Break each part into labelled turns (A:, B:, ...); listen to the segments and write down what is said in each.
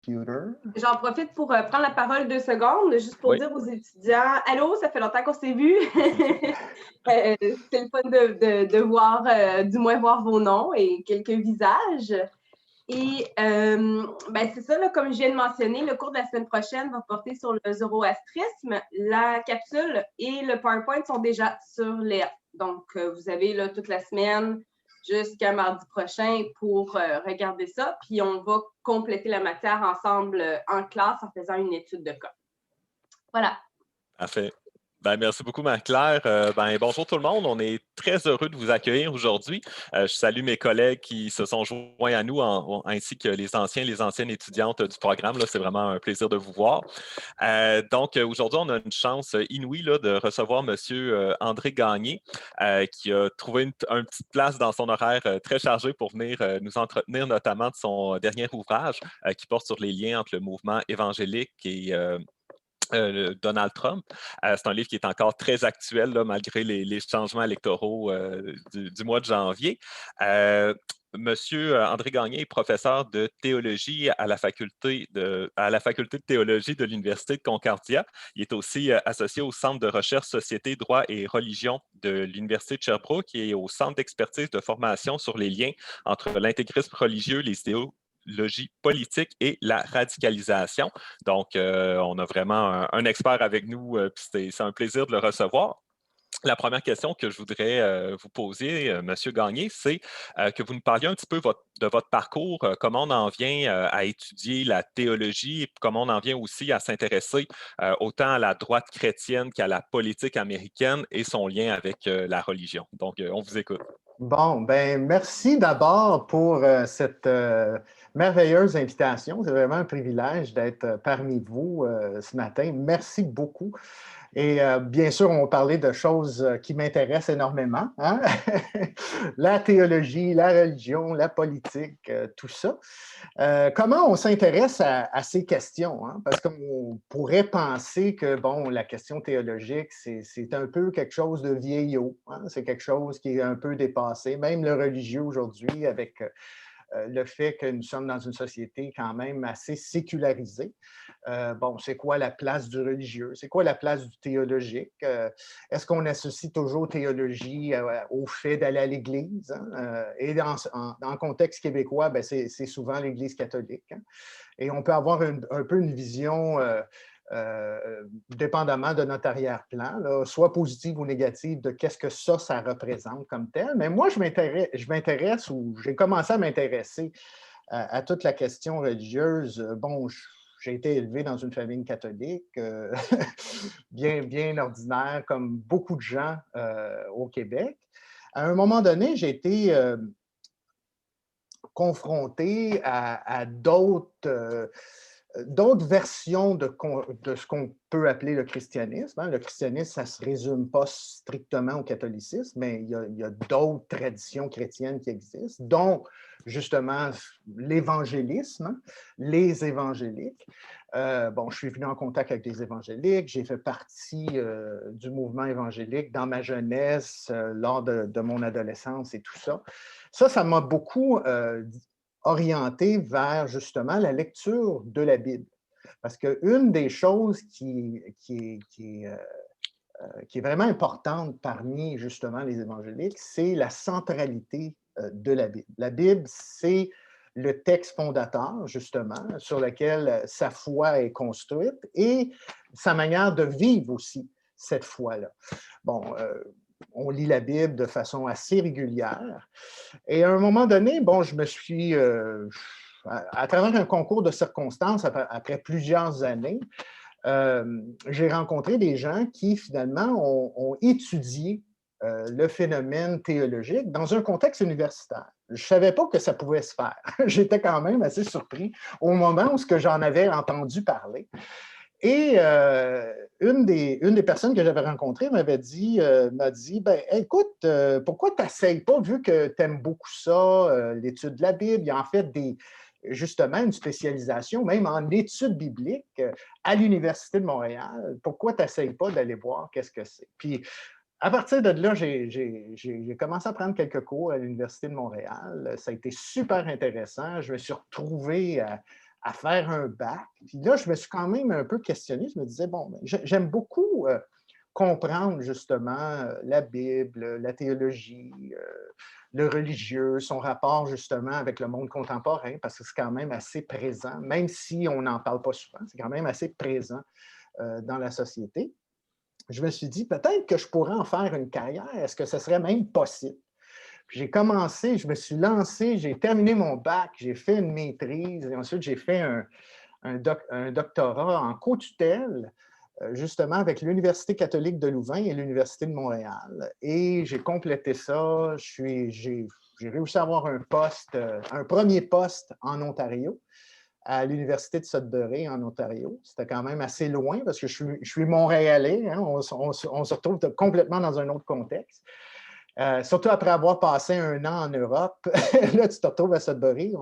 A: computer.
B: J'en profite pour prendre la parole 2 secondes, juste pour
C: Oui.
B: dire aux étudiants: «Allô, ça fait longtemps qu'on s'est vus.» C'est le fun de voir, du moins voir vos noms et quelques visages. Et c'est ça, là, comme je viens de mentionner, le cours de la semaine prochaine va porter sur le zoroastrisme. La capsule et le PowerPoint sont déjà sur l'air. Donc, vous avez là, toute la semaine jusqu'à mardi prochain pour regarder ça. Puis, on va compléter la matière ensemble en classe en faisant une étude de cas. Voilà.
C: Parfait. Merci beaucoup, Marie-Claire. Bonjour tout le monde. On est très heureux de vous accueillir aujourd'hui. Je salue mes collègues qui se sont joints à nous, ainsi que les anciens et les anciennes étudiantes du programme. C'est vraiment un plaisir de vous voir. Aujourd'hui, on a une chance inouïe là, de recevoir M. André Gagné, qui a trouvé une petite place dans son horaire très chargé pour venir nous entretenir notamment de son dernier ouvrage qui porte sur les liens entre le mouvement évangélique et Donald Trump. C'est un livre qui est encore très actuel là, malgré les changements électoraux du mois de janvier. Monsieur André Gagné est professeur de théologie à la faculté de théologie de l'Université de Concordia. Il est aussi associé au Centre de recherche Société, droit et religion de l'Université de Sherbrooke et au Centre d'expertise de formation sur les liens entre l'intégrisme religieux, les idéologies politique et la radicalisation. Donc, on a vraiment un expert avec nous, puis c'est un plaisir de le recevoir. La première question que je voudrais vous poser, M. Gagné, c'est que vous nous parliez un petit peu de votre parcours, comment on en vient à étudier la théologie et comment on en vient aussi à s'intéresser autant à la droite chrétienne qu'à la politique américaine et son lien avec la religion. Donc, on vous écoute.
A: Bon, merci d'abord pour cette merveilleuse invitation. C'est vraiment un privilège d'être parmi vous ce matin. Merci beaucoup. Et bien sûr, on va parler de choses qui m'intéressent énormément, hein? La théologie, la religion, la politique, tout ça. Comment on s'intéresse à ces questions, hein? Parce qu'on pourrait penser que, bon, la question théologique, c'est un peu quelque chose de vieillot, hein? C'est quelque chose qui est un peu dépassé. Même le religieux aujourd'hui, avec le fait que nous sommes dans une société quand même assez sécularisée. C'est quoi la place du religieux? C'est quoi la place du théologique? Est-ce qu'on associe toujours théologie au fait d'aller à l'Église? Hein? Et dans le contexte québécois, c'est souvent l'Église catholique. Hein? Et on peut avoir un peu une vision dépendamment de notre arrière-plan, là, soit positive ou négative, de qu'est-ce que ça représente comme tel. Mais moi, je m'intéresse ou j'ai commencé à m'intéresser à toute la question religieuse. Bon, j'ai été élevé dans une famille catholique, bien ordinaire, comme beaucoup de gens au Québec. À un moment donné, j'ai été confronté à d'autres versions de ce qu'on peut appeler le christianisme. Hein. Le christianisme, ça ne se résume pas strictement au catholicisme, mais il y a d'autres traditions chrétiennes qui existent, dont justement l'évangélisme, hein, les évangéliques. Je suis venu en contact avec des évangéliques, j'ai fait partie du mouvement évangélique dans ma jeunesse, lors de mon adolescence et tout ça. Ça m'a beaucoup orienté vers justement la lecture de la Bible. Parce qu'une des choses qui est vraiment importante parmi justement les évangéliques, c'est la centralité de la Bible. La Bible, c'est le texte fondateur, justement, sur lequel sa foi est construite et sa manière de vivre aussi cette foi-là. On lit la Bible de façon assez régulière. Et à un moment donné, je me suis, à travers un concours de circonstances, après plusieurs années, j'ai rencontré des gens qui, finalement, ont étudié le phénomène théologique dans un contexte universitaire. Je ne savais pas que ça pouvait se faire. J'étais quand même assez surpris au moment où j'en avais entendu parler. Et une des personnes que j'avais rencontrées m'a dit, écoute, pourquoi tu n'essayes pas, vu que tu aimes beaucoup ça, l'étude de la Bible, il y a en fait justement une spécialisation, même en études bibliques à l'Université de Montréal. Pourquoi tu n'essayes pas d'aller voir qu'est-ce que c'est? Puis, à partir de là, j'ai commencé à prendre quelques cours à l'Université de Montréal. Ça a été super intéressant. Je me suis retrouvé à faire un bac. Puis là, je me suis quand même un peu questionné. Je me disais, bon, j'aime beaucoup comprendre justement la Bible, la théologie, le religieux, son rapport justement avec le monde contemporain, parce que c'est quand même assez présent, même si on n'en parle pas souvent, c'est quand même assez présent dans la société. Je me suis dit, peut-être que je pourrais en faire une carrière. Est-ce que ce serait même possible? J'ai commencé, je me suis lancé, j'ai terminé mon bac, j'ai fait une maîtrise et ensuite j'ai fait un doctorat en co-tutelle, justement avec l'Université catholique de Louvain et l'Université de Montréal. Et j'ai complété ça, j'ai réussi à avoir un poste, un premier poste en Ontario, à l'Université de Sudbury en Ontario. C'était quand même assez loin parce que je suis Montréalais, hein, on se retrouve complètement dans un autre contexte. Surtout après avoir passé un an en Europe, là, tu te retrouves à Sudbury,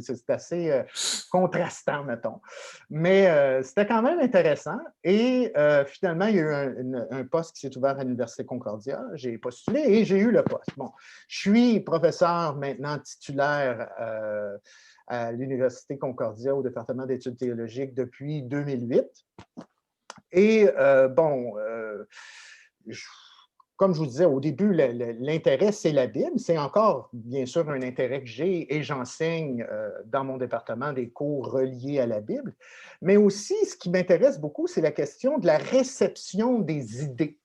A: c'est assez contrastant, mettons. Mais c'était quand même intéressant. Et finalement, il y a eu un poste qui s'est ouvert à l'Université Concordia. J'ai postulé et j'ai eu le poste. Bon, je suis professeur maintenant titulaire à l'Université Concordia au département d'études théologiques depuis 2008. Et comme je vous disais au début, l'intérêt, c'est la Bible. C'est encore, bien sûr, un intérêt que j'ai et j'enseigne dans mon département des cours reliés à la Bible. Mais aussi, ce qui m'intéresse beaucoup, c'est la question de la réception des idées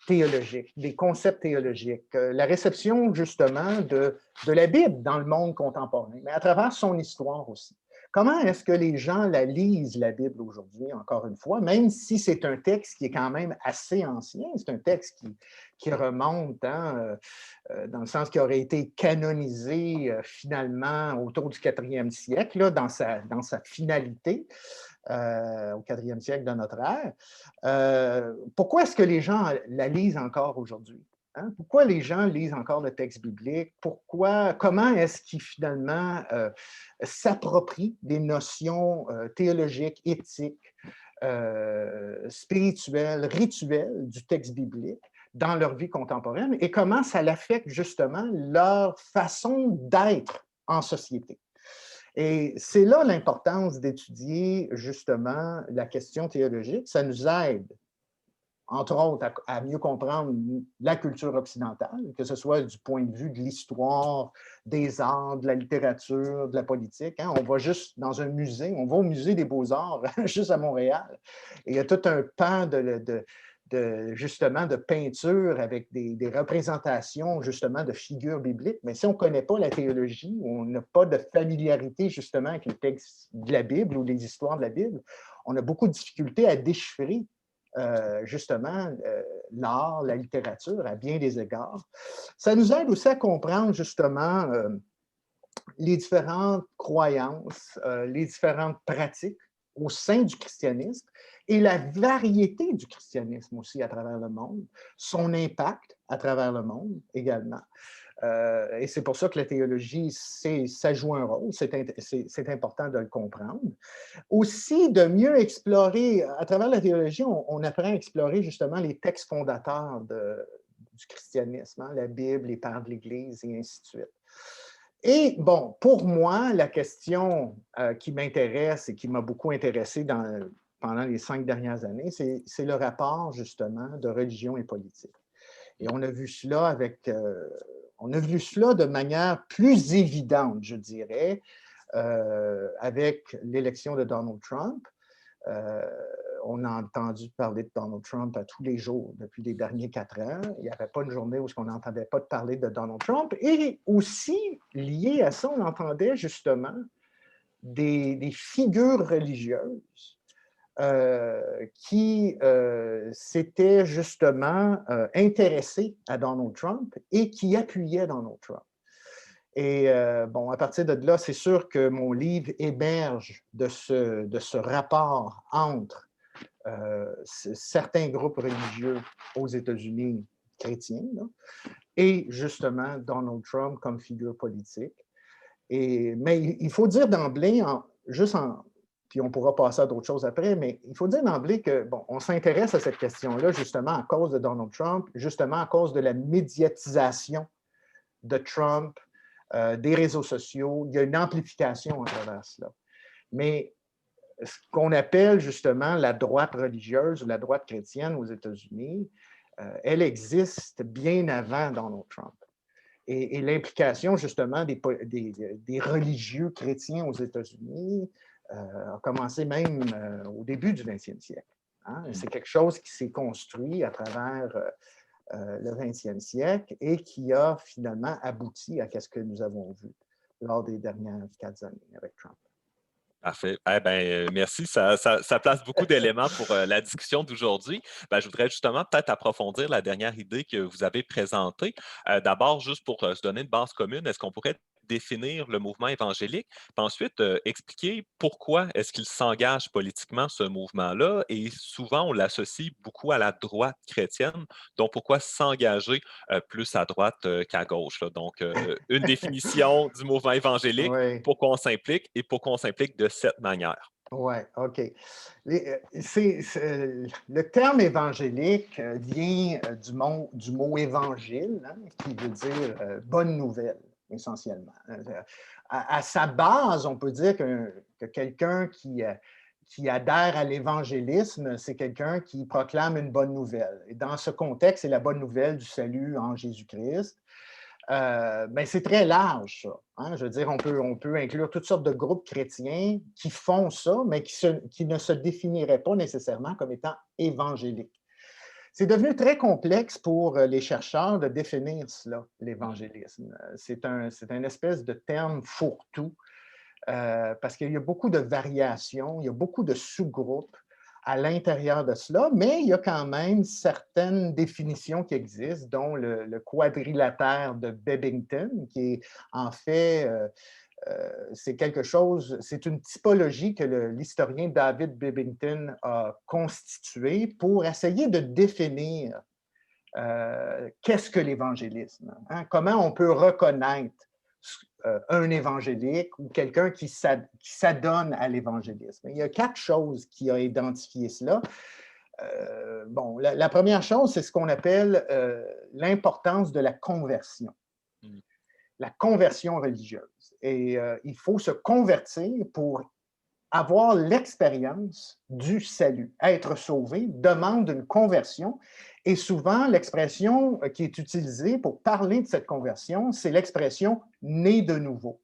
A: théologiques, des concepts théologiques, la réception, justement, de la Bible dans le monde contemporain, mais à travers son histoire aussi. Comment est-ce que les gens la lisent, la Bible, aujourd'hui, encore une fois, même si c'est un texte qui est quand même assez ancien, c'est un texte qui remonte, hein, dans le sens qui aurait été canonisé finalement autour du 4e siècle, là, dans sa finalité, au 4e siècle de notre ère. Pourquoi est-ce que les gens la lisent encore aujourd'hui? Hein? Pourquoi les gens lisent encore le texte biblique? Comment est-ce qu'ils finalement s'approprient des notions théologiques, éthiques, spirituelles, rituelles du texte biblique dans leur vie contemporaine et comment ça l'affecte justement leur façon d'être en société? Et c'est là l'importance d'étudier justement la question théologique. Ça nous aide, entre autres, à mieux comprendre la culture occidentale, que ce soit du point de vue de l'histoire, des arts, de la littérature, de la politique. Hein. On va juste dans un musée, on va au musée des Beaux-Arts, juste à Montréal, et il y a tout un pan justement de peinture avec des représentations justement de figures bibliques. Mais si on ne connaît pas la théologie, on n'a pas de familiarité justement avec les textes de la Bible ou les histoires de la Bible, on a beaucoup de difficultés à déchiffrer justement l'art, la littérature à bien des égards. Ça nous aide aussi à comprendre justement les différentes croyances, les différentes pratiques au sein du christianisme et la variété du christianisme aussi à travers le monde, son impact à travers le monde également. Et c'est pour ça que la théologie, ça joue un rôle, c'est important de le comprendre. Aussi, de mieux explorer, à travers la théologie, on apprend à explorer justement les textes fondateurs du christianisme, hein, la Bible, les pères de l'Église et ainsi de suite. Et bon, pour moi, la question qui m'intéresse et qui m'a beaucoup intéressé pendant les 5 dernières années, c'est le rapport justement de religion et politique. Et on a vu cela de manière plus évidente, je dirais, avec l'élection de Donald Trump. On a entendu parler de Donald Trump à tous les jours depuis les derniers 4 ans. Il n'y avait pas une journée où on n'entendait pas parler de Donald Trump. Et aussi, lié à ça, on entendait justement des figures religieuses qui s'étaient justement intéressées à Donald Trump et qui appuyaient Donald Trump. Et bon, à partir de là, c'est sûr que mon livre émerge de ce rapport entre certains groupes religieux aux États-Unis chrétiens là, et justement Donald Trump comme figure politique. Mais il faut dire d'emblée, puis on pourra passer à d'autres choses après, mais il faut dire d'emblée que, bon, on s'intéresse à cette question-là justement à cause de Donald Trump, justement à cause de la médiatisation de Trump, des réseaux sociaux. Il y a une amplification à travers cela. Mais ce qu'on appelle justement la droite religieuse ou la droite chrétienne aux États-Unis, elle existe bien avant Donald Trump. Et l'implication justement des religieux chrétiens aux États-Unis a commencé même au début du 20e siècle. Hein? C'est quelque chose qui s'est construit à travers le 20e siècle et qui a finalement abouti à ce que nous avons vu lors des dernières 4 années avec Trump.
C: Parfait. Eh ben, merci. Ça place beaucoup d'éléments pour la discussion d'aujourd'hui. Ben, je voudrais justement peut-être approfondir la dernière idée que vous avez présentée. D'abord, juste pour se donner une base commune, est-ce qu'on pourrait définir le mouvement évangélique, puis ensuite expliquer pourquoi est-ce qu'il s'engage politiquement, ce mouvement-là, et souvent on l'associe beaucoup à la droite chrétienne, donc pourquoi s'engager plus à droite qu'à gauche, là. Donc, une définition du mouvement évangélique,
A: Oui.
C: pourquoi on s'implique et pourquoi on s'implique de cette manière.
A: Oui, OK. Le terme évangélique vient du mot évangile, hein, qui veut dire bonne nouvelle, essentiellement. À sa base, on peut dire que quelqu'un qui adhère à l'évangélisme, c'est quelqu'un qui proclame une bonne nouvelle. Et dans ce contexte, c'est la bonne nouvelle du salut en Jésus-Christ. Mais c'est très large, ça. Hein? Je veux dire, on peut inclure toutes sortes de groupes chrétiens qui font ça, mais qui ne se définiraient pas nécessairement comme étant évangéliques. C'est devenu très complexe pour les chercheurs de définir cela, l'évangélisme. C'est une espèce de terme fourre-tout, parce qu'il y a beaucoup de variations, il y a beaucoup de sous-groupes à l'intérieur de cela, mais il y a quand même certaines définitions qui existent, dont le quadrilatère de Bebbington, qui est en fait, c'est une typologie que l'historien David Bebbington a constituée pour essayer de définir qu'est-ce que l'évangélisme, hein? Comment on peut reconnaître un évangélique ou quelqu'un qui s'adonne à l'évangélisme. Il y a 4 choses qui ont identifié cela. La première chose, c'est ce qu'on appelle l'importance de la conversion. La conversion religieuse. Et il faut se convertir pour avoir l'expérience du salut. Être sauvé demande une conversion. Et souvent, l'expression qui est utilisée pour parler de cette conversion, c'est l'expression « né de nouveau ».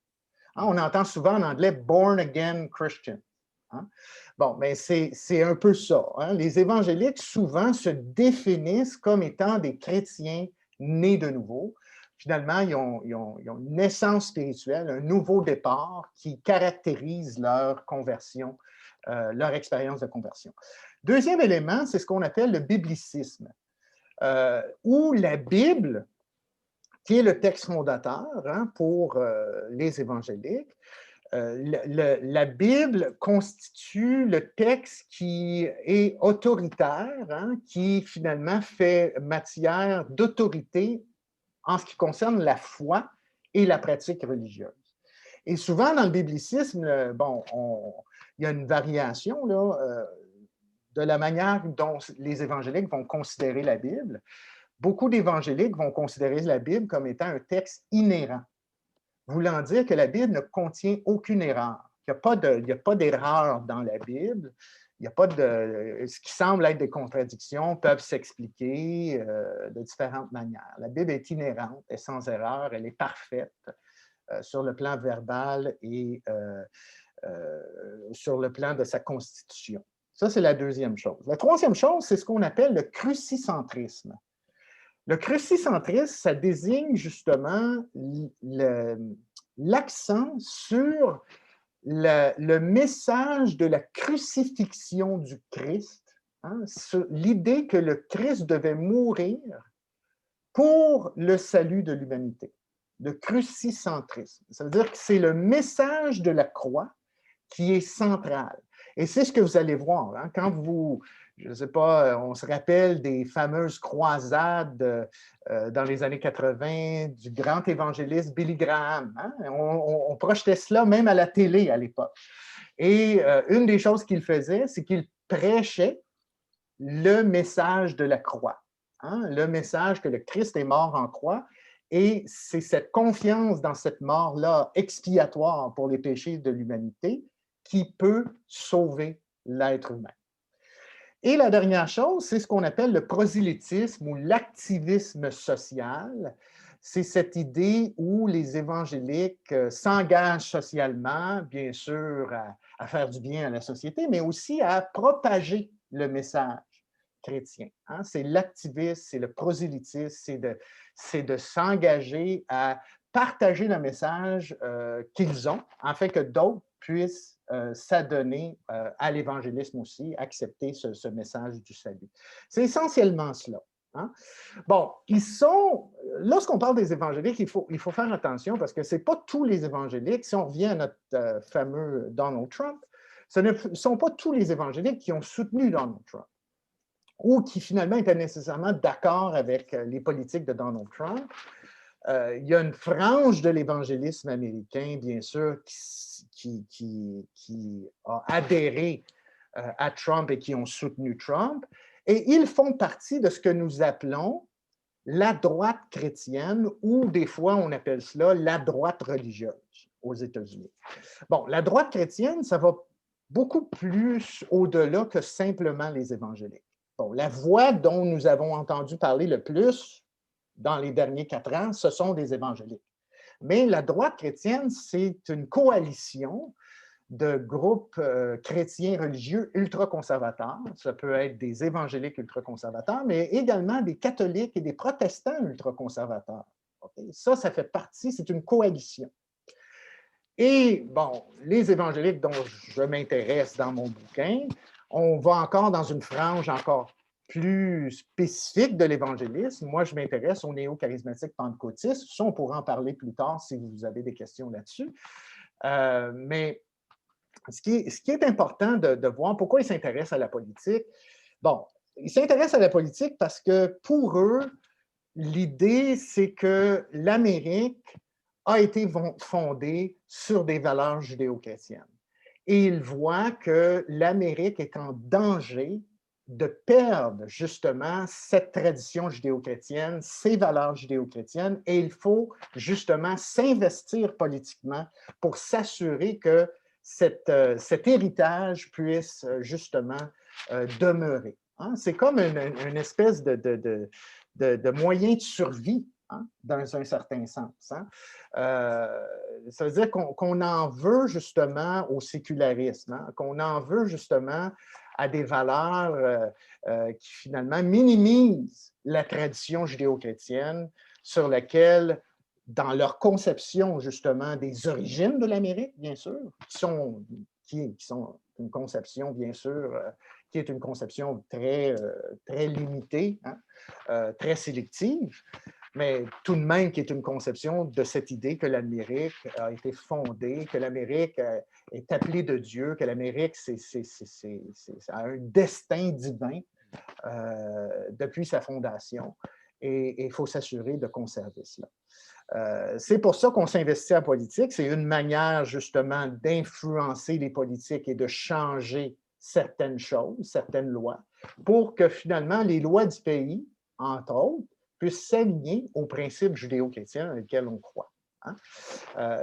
A: Hein, on entend souvent en anglais « born again Christian ». Hein? Bon, mais c'est un peu ça. Hein? Les évangéliques, souvent, se définissent comme étant des chrétiens nés de nouveau. Finalement, ils ont une naissance spirituelle, un nouveau départ qui caractérise leur conversion, leur expérience de conversion. Deuxième élément, c'est ce qu'on appelle le biblicisme, où la Bible, qui est le texte fondateur hein, pour les évangéliques, la Bible constitue le texte qui est autoritaire, hein, qui finalement fait matière d'autorité en ce qui concerne la foi et la pratique religieuse. Et souvent, dans le biblicisme, il y a une variation là, de la manière dont les évangéliques vont considérer la Bible. Beaucoup d'évangéliques vont considérer la Bible comme étant un texte inhérent, voulant dire que la Bible ne contient aucune erreur. Il n'y a pas d'erreur dans la Bible. Il n'y a pas de. Ce qui semble être des contradictions peuvent s'expliquer de différentes manières. La Bible est inhérente, elle est sans erreur, elle est parfaite sur le plan verbal et sur le plan de sa constitution. Ça, c'est la deuxième chose. La troisième chose, c'est ce qu'on appelle le crucicentrisme. Le crucicentrisme, ça désigne justement l'accent sur le message de la crucifixion du Christ, hein, l'idée que le Christ devait mourir pour le salut de l'humanité. Le crucicentrisme. Ça veut dire que c'est le message de la croix qui est central. Et c'est ce que vous allez voir. Hein, quand vous, je ne sais pas, on se rappelle des fameuses croisades dans les années 80 du grand évangéliste Billy Graham. Hein? On projetait cela même à la télé à l'époque. Et une des choses qu'il faisait, c'est qu'il prêchait le message de la croix. Hein? Le message que le Christ est mort en croix. Et c'est cette confiance dans cette mort-là expiatoire pour les péchés de l'humanité qui peut sauver l'être humain. Et la dernière chose, c'est ce qu'on appelle le prosélytisme ou l'activisme social. C'est cette idée où les évangéliques s'engagent socialement, bien sûr, à faire du bien à la société, mais aussi à propager le message chrétien. Hein? C'est l'activisme, c'est le prosélytisme, c'est de s'engager à partager le message qu'ils ont, afin que d'autres puissent s'adonner à l'évangélisme aussi, accepter ce message du salut. C'est essentiellement cela. Hein? Bon, lorsqu'on parle des évangéliques, il faut faire attention parce que ce n'est pas tous les évangéliques. Si on revient à notre fameux Donald Trump, ce ne sont pas tous les évangéliques qui ont soutenu Donald Trump ou qui finalement étaient nécessairement d'accord avec les politiques de Donald Trump. Il y a une frange de l'évangélisme américain, bien sûr, qui a adhéré à Trump et qui ont soutenu Trump. Et ils font partie de ce que nous appelons la droite chrétienne, ou des fois on appelle cela la droite religieuse aux États-Unis. Bon, la droite chrétienne, ça va beaucoup plus au-delà que simplement les évangéliques. Bon, la voix dont nous avons entendu parler le plus dans les derniers 4 ans, ce sont des évangéliques. Mais la droite chrétienne, c'est une coalition de groupes chrétiens religieux ultraconservateurs. Ça peut être des évangéliques ultraconservateurs, mais également des catholiques et des protestants ultraconservateurs. Okay? Ça fait partie, c'est une coalition. Et, bon, les évangéliques dont je m'intéresse dans mon bouquin, on va encore dans une frange encore plus spécifique de l'évangélisme. Moi, je m'intéresse aux néo-charismatiques pentecôtistes. Ça, on pourra en parler plus tard si vous avez des questions là-dessus. Mais ce qui est important de voir, pourquoi ils s'intéressent à la politique? Bon, ils s'intéressent à la politique parce que pour eux, l'idée, c'est que l'Amérique a été fondée sur des valeurs judéo-chrétiennes. Et ils voient que l'Amérique est en danger de perdre justement cette tradition judéo-chrétienne, ces valeurs judéo-chrétiennes, et il faut justement s'investir politiquement pour s'assurer que cet héritage puisse justement demeurer. Hein? C'est comme une espèce de moyen de survie, hein, dans un certain sens. Hein? Ça veut dire qu'on en veut justement au sécularisme, hein? Qu'on en veut justement à des valeurs qui finalement minimisent la tradition judéo-chrétienne sur laquelle, dans leur conception justement des origines de l'Amérique, bien sûr, qui sont une conception, bien sûr, qui est une conception très limitée, hein, très sélective, mais tout de même qui est une conception de cette idée que l'Amérique a été fondée, que l'Amérique est appelée de Dieu, que l'Amérique a un destin divin depuis sa fondation, et il faut s'assurer de conserver cela. C'est pour ça qu'on s'investit en politique. C'est une manière justement d'influencer les politiques et de changer certaines choses, certaines lois, pour que finalement les lois du pays, entre autres, puissent s'aligner aux principes judéo-chrétiens dans lesquels on croit. Hein?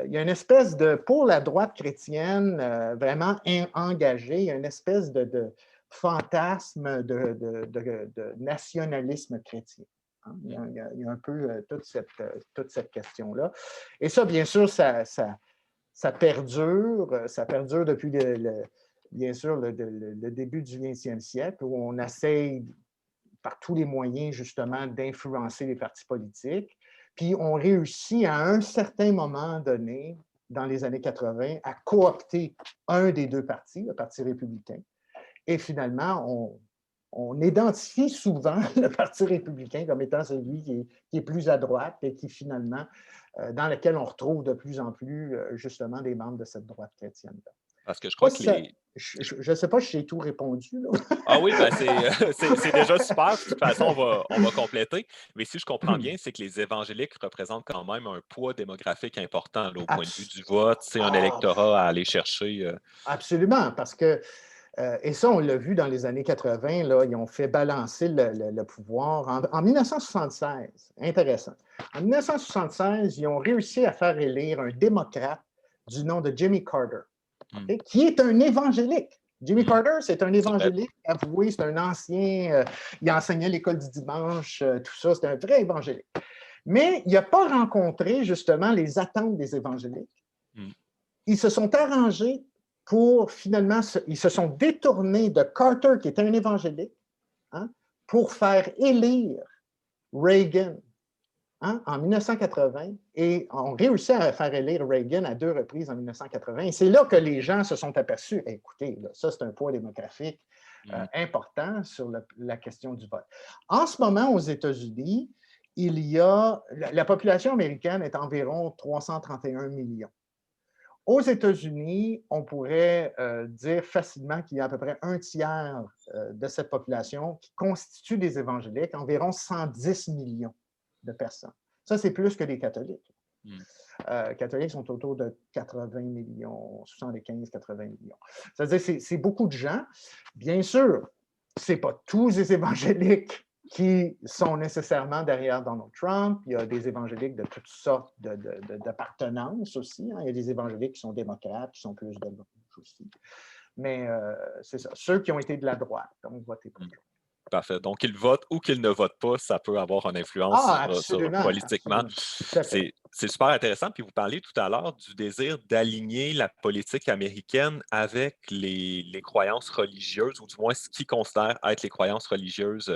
A: Il y a une espèce pour la droite chrétienne vraiment engagée, il y a une espèce de fantasme de nationalisme chrétien. Hein? Il y a un peu toute cette question-là. Et ça, bien sûr, ça perdure depuis bien sûr le début du 20e siècle, où on essaye par tous les moyens, justement, d'influencer les partis politiques. Puis on réussit à un certain moment donné, dans les années 80, à coopter un des deux partis, le Parti républicain. Et finalement, on identifie souvent le Parti républicain comme étant celui qui est plus à droite et qui finalement, dans lequel on retrouve de plus en plus, justement, des membres de cette droite chrétienne-là.
C: Parce que je crois que
A: je ne sais pas si j'ai tout répondu. Là.
C: Ah oui, ben c'est déjà super. De toute façon, on va compléter. Mais si je comprends bien, c'est que les évangéliques représentent quand même un poids démographique important là, au point de vue du vote. C'est un électorat à aller chercher.
A: Absolument, parce que, et ça, on l'a vu dans les années 80, là, ils ont fait balancer le pouvoir en 1976. Intéressant. En 1976, ils ont réussi à faire élire un démocrate du nom de Jimmy Carter. okay, qui est un évangélique. Jimmy Carter, c'est un évangélique avoué, c'est un ancien, il enseignait à l'école du dimanche, tout ça, c'est un vrai évangélique. Mais il n'a pas rencontré justement les attentes des évangéliques. Ils se sont arrangés pour finalement, ils se sont détournés de Carter, qui était un évangélique, hein, pour faire élire Reagan, hein, en 1980, et ont réussi à faire élire Reagan à 2 reprises en 1980. Et c'est là que les gens se sont aperçus, écoutez, là, ça c'est un poids démographique important sur la question du vote. En ce moment, aux États-Unis, il y a, la population américaine est environ 331 millions. Aux États-Unis, on pourrait dire facilement qu'il y a à peu près un tiers de cette population qui constitue des évangéliques, environ 110 millions de personnes. Ça, c'est plus que les catholiques. Catholiques sont autour de 80 millions, 75-80 millions. C'est-à-dire c'est beaucoup de gens. Bien sûr, ce n'est pas tous les évangéliques qui sont nécessairement derrière Donald Trump. Il y a des évangéliques de toutes sortes d'appartenances aussi. Hein. Il y a des évangéliques qui sont démocrates, qui sont plus de gauche aussi. Mais c'est ça. Ceux qui ont été de la droite ont voté pour Trump.
C: Parfait. Donc, qu'ils votent ou qu'ils ne votent pas, ça peut avoir une influence politiquement. C'est super intéressant. Puis vous parliez tout à l'heure du désir d'aligner la politique américaine avec les croyances religieuses, ou du moins ce qu'ils considèrent être les croyances religieuses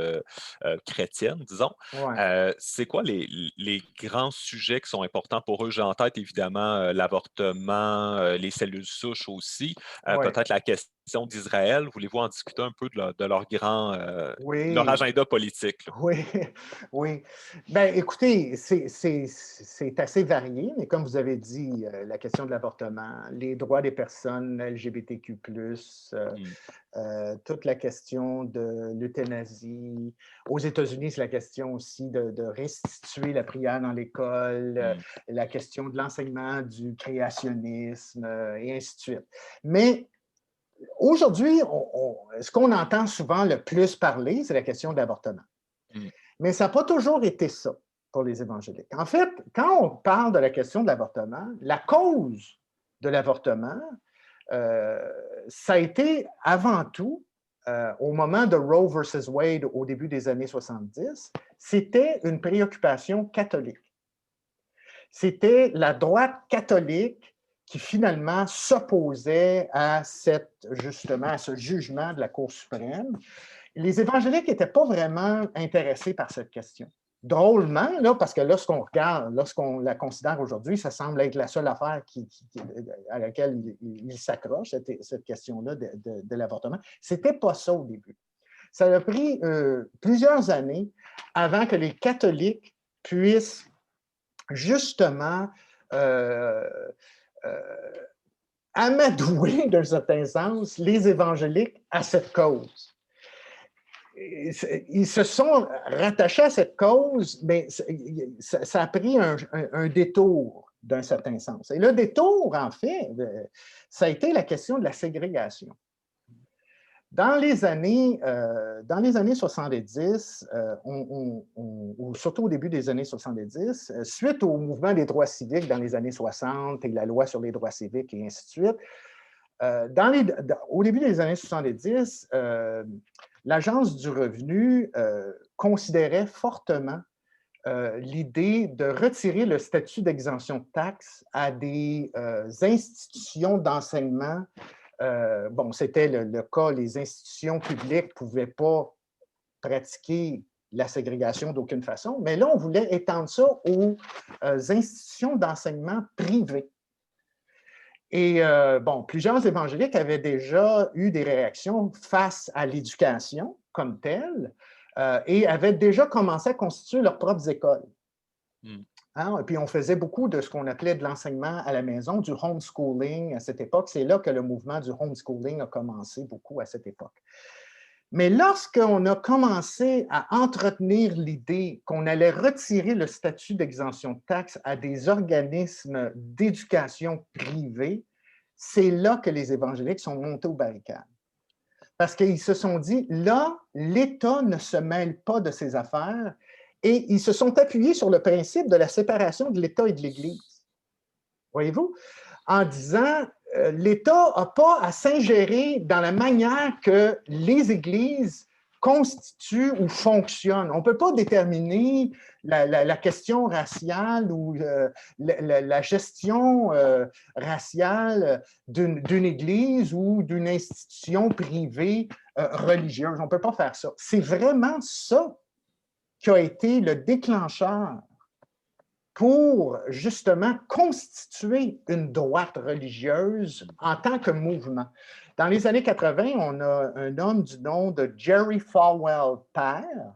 C: chrétiennes, disons. Ouais. C'est quoi les grands sujets qui sont importants pour eux? J'ai en tête évidemment l'avortement, les cellules souches aussi, peut-être la question d'Israël. Voulez-vous en discuter un peu de leur grand leur agenda politique? Là?
A: Oui. Bien, écoutez, c'est assez varié, mais comme vous avez dit, la question de l'avortement, les droits des personnes LGBTQ+, toute la question de l'euthanasie. Aux États-Unis, c'est la question aussi de restituer la prière dans l'école, la question de l'enseignement du créationnisme, et ainsi de suite. Mais aujourd'hui, ce qu'on entend souvent le plus parler, c'est la question de l'avortement. Mais ça n'a pas toujours été ça pour les évangéliques. En fait, quand on parle de la question de l'avortement, la cause de l'avortement, ça a été avant tout, au moment de Roe versus Wade au début des années 70, c'était une préoccupation catholique. C'était la droite catholique qui finalement s'opposait à ce jugement de la Cour suprême. Les évangéliques n'étaient pas vraiment intéressés par cette question. Drôlement, là, parce que lorsqu'on regarde, lorsqu'on la considère aujourd'hui, ça semble être la seule affaire à laquelle il s'accroche, cette question-là de l'avortement. Ce n'était pas ça au début. Ça a pris plusieurs années avant que les catholiques puissent justement amadouer, d'un certain sens, les évangéliques à cette cause. Ils se sont rattachés à cette cause, mais ça a pris un détour, d'un certain sens. Et le détour, en fait, ça a été la question de la ségrégation. Dans les années 70, ou surtout au début des années 70, suite au mouvement des droits civiques dans les années 60 et la loi sur les droits civiques et ainsi de suite, au début des années 70, l'Agence du revenu considérait fortement l'idée de retirer le statut d'exemption de taxes à des institutions d'enseignement. C'était le cas, les institutions publiques ne pouvaient pas pratiquer la ségrégation d'aucune façon, mais là, on voulait étendre ça aux institutions d'enseignement privées. Et plusieurs évangéliques avaient déjà eu des réactions face à l'éducation comme telle et avaient déjà commencé à constituer leurs propres écoles. Hein? Et puis, on faisait beaucoup de ce qu'on appelait de l'enseignement à la maison, du homeschooling à cette époque. C'est là que le mouvement du homeschooling a commencé beaucoup à cette époque. Mais lorsqu'on a commencé à entretenir l'idée qu'on allait retirer le statut d'exemption de taxes à des organismes d'éducation privés, c'est là que les évangéliques sont montés aux barricades. Parce qu'ils se sont dit, là, l'État ne se mêle pas de ces affaires et ils se sont appuyés sur le principe de la séparation de l'État et de l'Église. Voyez-vous? En disant, l'État n'a pas à s'ingérer dans la manière que les églises constituent ou fonctionnent. On ne peut pas déterminer la question raciale ou la gestion raciale d'une église ou d'une institution privée religieuse. On ne peut pas faire ça. C'est vraiment ça qui a été le déclencheur pour justement constituer une droite religieuse en tant que mouvement. Dans les années 80, on a un homme du nom de Jerry Falwell père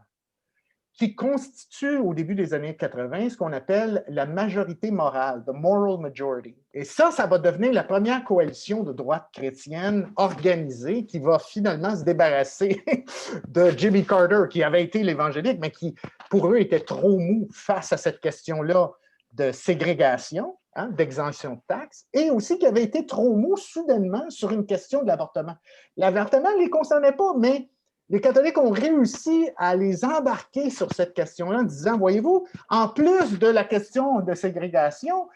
A: qui constitue au début des années 80 ce qu'on appelle la majorité morale, the moral majority. Et ça va devenir la première coalition de droite chrétienne organisée qui va finalement se débarrasser de Jimmy Carter, qui avait été l'évangélique, mais qui, pour eux, était trop mou face à cette question-là de ségrégation, hein, d'exemption de taxes, et aussi qui avait été trop mou soudainement sur une question de l'avortement. L'avortement ne les concernait pas, mais les catholiques ont réussi à les embarquer sur cette question-là en disant, voyez-vous, en plus de la question de ségrégation,